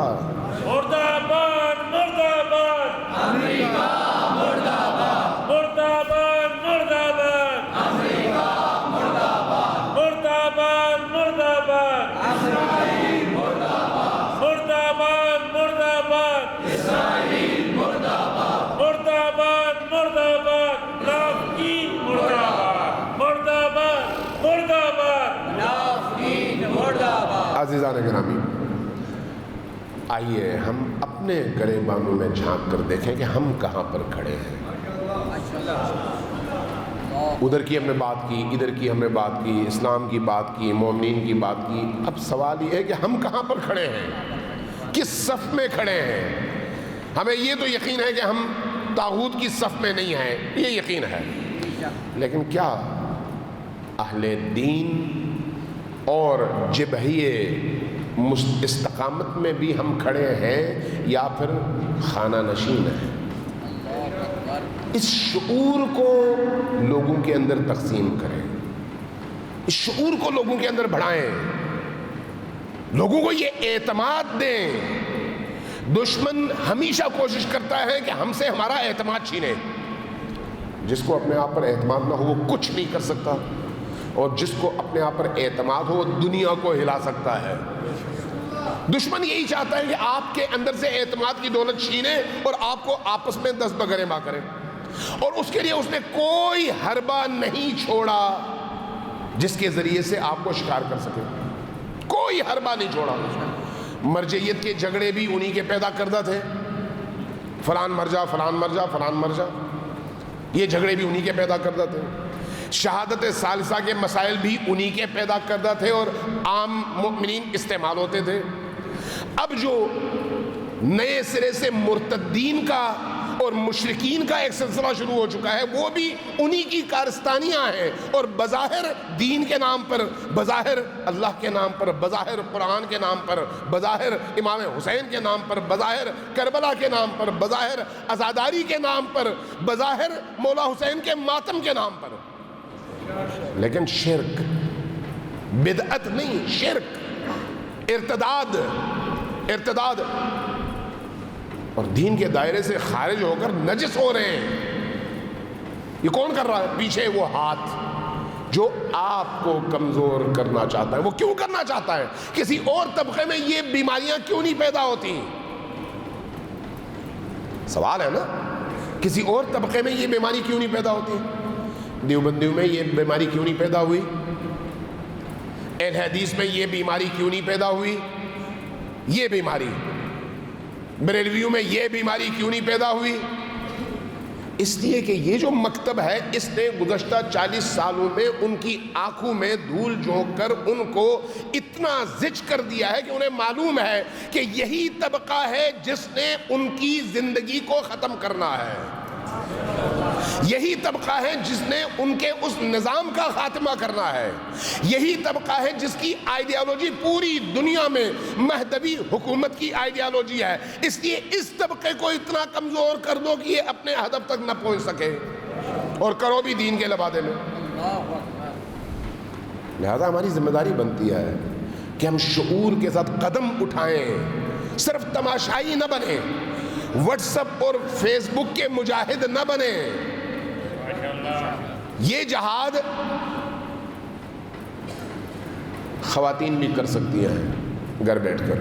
مرد آباد، مرد آباد، امریکہ مرد آباد، مرد آباد، مرد آباد، امریکہ مرد آباد، مرد آباد، مرد آباد، اسرائیل مرد آباد، مرد آباد، مرد آباد، اسرائیل مرد آباد، مرد آباد، مرد آباد، نافقین مرد آباد، مرد آباد، مرد آباد، نافقین مرد آباد۔ عزیزان گرامی، آئیے ہم اپنے گریبانوں میں جھانک کر دیکھیں کہ ہم کہاں پر کھڑے ہیں۔ ادھر کی ہم نے بات کی، ادھر کی ہم نے بات کی، اسلام کی بات کی، مومنین کی بات کی، اب سوال یہ ہے کہ ہم کہاں پر کھڑے ہیں، کس صف میں کھڑے ہیں؟ ہمیں یہ تو یقین ہے کہ ہم طاغوت کی صف میں نہیں ہیں، یہ یقین ہے، لیکن کیا اہل دین اور جبہیے استقامت میں بھی ہم کھڑے ہیں یا پھر خانہ نشین ہیں؟ اس شعور کو لوگوں کے اندر تقسیم کریں، اس شعور کو لوگوں کے اندر بڑھائیں، لوگوں کو یہ اعتماد دیں۔ دشمن ہمیشہ کوشش کرتا ہے کہ ہم سے ہمارا اعتماد چھینے۔ جس کو اپنے آپ پر اعتماد نہ ہو وہ کچھ نہیں کر سکتا، اور جس کو اپنے آپ پر اعتماد ہو وہ دنیا کو ہلا سکتا ہے۔ دشمن یہی چاہتا ہے کہ آپ کے اندر سے اعتماد کی دولت چھینے اور آپ کو آپس میں دست بگریماں کرے، اور اس کے لیے اس نے کوئی حربہ نہیں چھوڑا جس کے ذریعے سے آپ کو شکار کر سکے، کوئی حربہ نہیں چھوڑا۔ مرجعیت کے جھگڑے بھی انہی کے پیدا کردہ تھے، فلان مر جا فلان مر جا فلان مر جا، یہ جھگڑے بھی انہی کے پیدا کردہ تھے۔ شہادت ثالثہ کے مسائل بھی انہی کے پیدا کردہ تھے اور عام مؤمنین استعمال ہوتے تھے۔ اب جو نئے سرے سے مرتدین کا اور مشرکین کا ایک سلسلہ شروع ہو چکا ہے، وہ بھی انہی کی کارستانیاں ہیں، اور بظاہر دین کے نام پر، بظاہر اللہ کے نام پر، بظاہر قرآن کے نام پر، بظاہر امام حسین کے نام پر، بظاہر کربلا کے نام پر، بظاہر عزاداری کے نام پر، بظاہر مولا حسین کے ماتم کے نام پر، لیکن شرک، بدعت نہیں، شرک، ارتداد اور دین کے دائرے سے خارج ہو کر نجس ہو رہے ہیں۔ یہ کون کر رہا ہے؟ پیچھے وہ ہاتھ جو آپ کو کمزور کرنا چاہتا ہے۔ وہ کیوں کرنا چاہتا ہے؟ کسی اور طبقے میں یہ بیماریاں کیوں نہیں پیدا ہوتی؟ سوال ہے نا، کسی اور طبقے میں یہ بیماری کیوں نہیں پیدا ہوتی؟ دیوبندیوں میں یہ بیماری کیوں نہیں پیدا ہوئی؟ اہل حدیث میں یہ بیماری کیوں نہیں پیدا ہوئی؟ یہ بیماری بریلویوں میں یہ بیماری کیوں نہیں پیدا ہوئی؟ اس لیے کہ یہ جو مکتب ہے، اس نے گزشتہ 40 سالوں میں ان کی آنکھوں میں دھول جھونک کر ان کو اتنا زچ کر دیا ہے کہ انہیں معلوم ہے کہ یہی طبقہ ہے جس نے ان کی زندگی کو ختم کرنا ہے، یہی طبقہ ہے جس نے ان کے اس نظام کا خاتمہ کرنا ہے، یہی طبقہ ہے جس کی آئیڈیالوجی پوری دنیا میں مہدوی حکومت کی آئیڈیالوجی ہے۔ اس لیے اس طبقے کو اتنا کمزور کر دو کہ یہ اپنے ہدف تک نہ پہنچ سکے، اور کرو بھی دین کے لبادے میں۔ لہذا ہماری ذمہ داری بنتی ہے کہ ہم شعور کے ساتھ قدم اٹھائیں، صرف تماشائی نہ بنیں، واٹس ایپ اور فیس بک کے مجاہد نہ بنیں۔ یہ جہاد خواتین بھی کر سکتی ہیں گھر بیٹھ کر،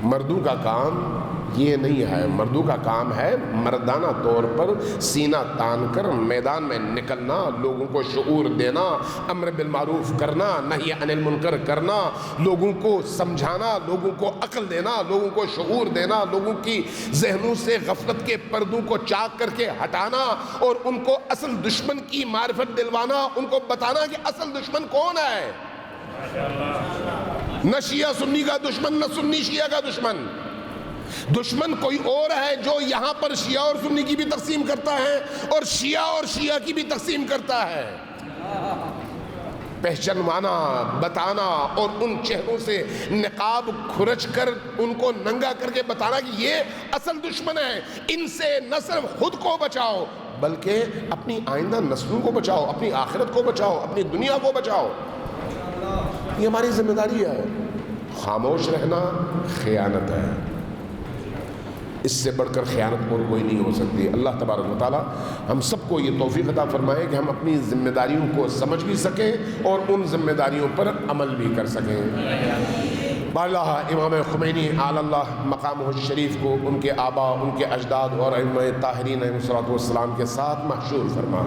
مردوں کا کام یہ نہیں ہے۔ مردوں کا کام ہے مردانہ طور پر سینہ تان کر میدان میں نکلنا، لوگوں کو شعور دینا، امر بالمعروف کرنا، نہی عن المنکر کرنا، لوگوں کو سمجھانا، لوگوں کو عقل دینا، لوگوں کو شعور دینا، لوگوں کی ذہنوں سے غفلت کے پردوں کو چاک کر کے ہٹانا، اور ان کو اصل دشمن کی معرفت دلوانا، ان کو بتانا کہ اصل دشمن کون ہے۔ نہ شیعہ سنی کا دشمن، نہ سنی شیعہ کا دشمن، دشمن کوئی اور ہے جو یہاں پر شیعہ اور سنی کی بھی تقسیم کرتا ہے اور شیعہ کی بھی تقسیم کرتا ہے۔ پہچانوانا، بتانا، اور ان چہروں سے نقاب کھرچ کر ان کو ننگا کر کے بتانا کہ یہ اصل دشمن ہے، ان سے نہ صرف خود کو بچاؤ بلکہ اپنی آئندہ نسلوں کو بچاؤ، اپنی آخرت کو بچاؤ، اپنی دنیا کو بچاؤ۔ یہ ہماری ذمہ داری ہے۔ خاموش رہنا خیانت ہے، اس سے بڑھ کر خیانت اور کوئی نہیں ہو سکتی۔ اللہ تبارک و تعالی ہم سب کو یہ توفیق عطا فرمائے کہ ہم اپنی ذمہ داریوں کو سمجھ بھی سکیں اور ان ذمہ داریوں پر عمل بھی کر سکیں۔ باللہ امام خمینی علی اللہ مقامہ الشریف کو ان کے آبا، ان کے اجداد اور ائمہ طاہرین علیہ الصلوۃ والسلام کے ساتھ محشور فرما۔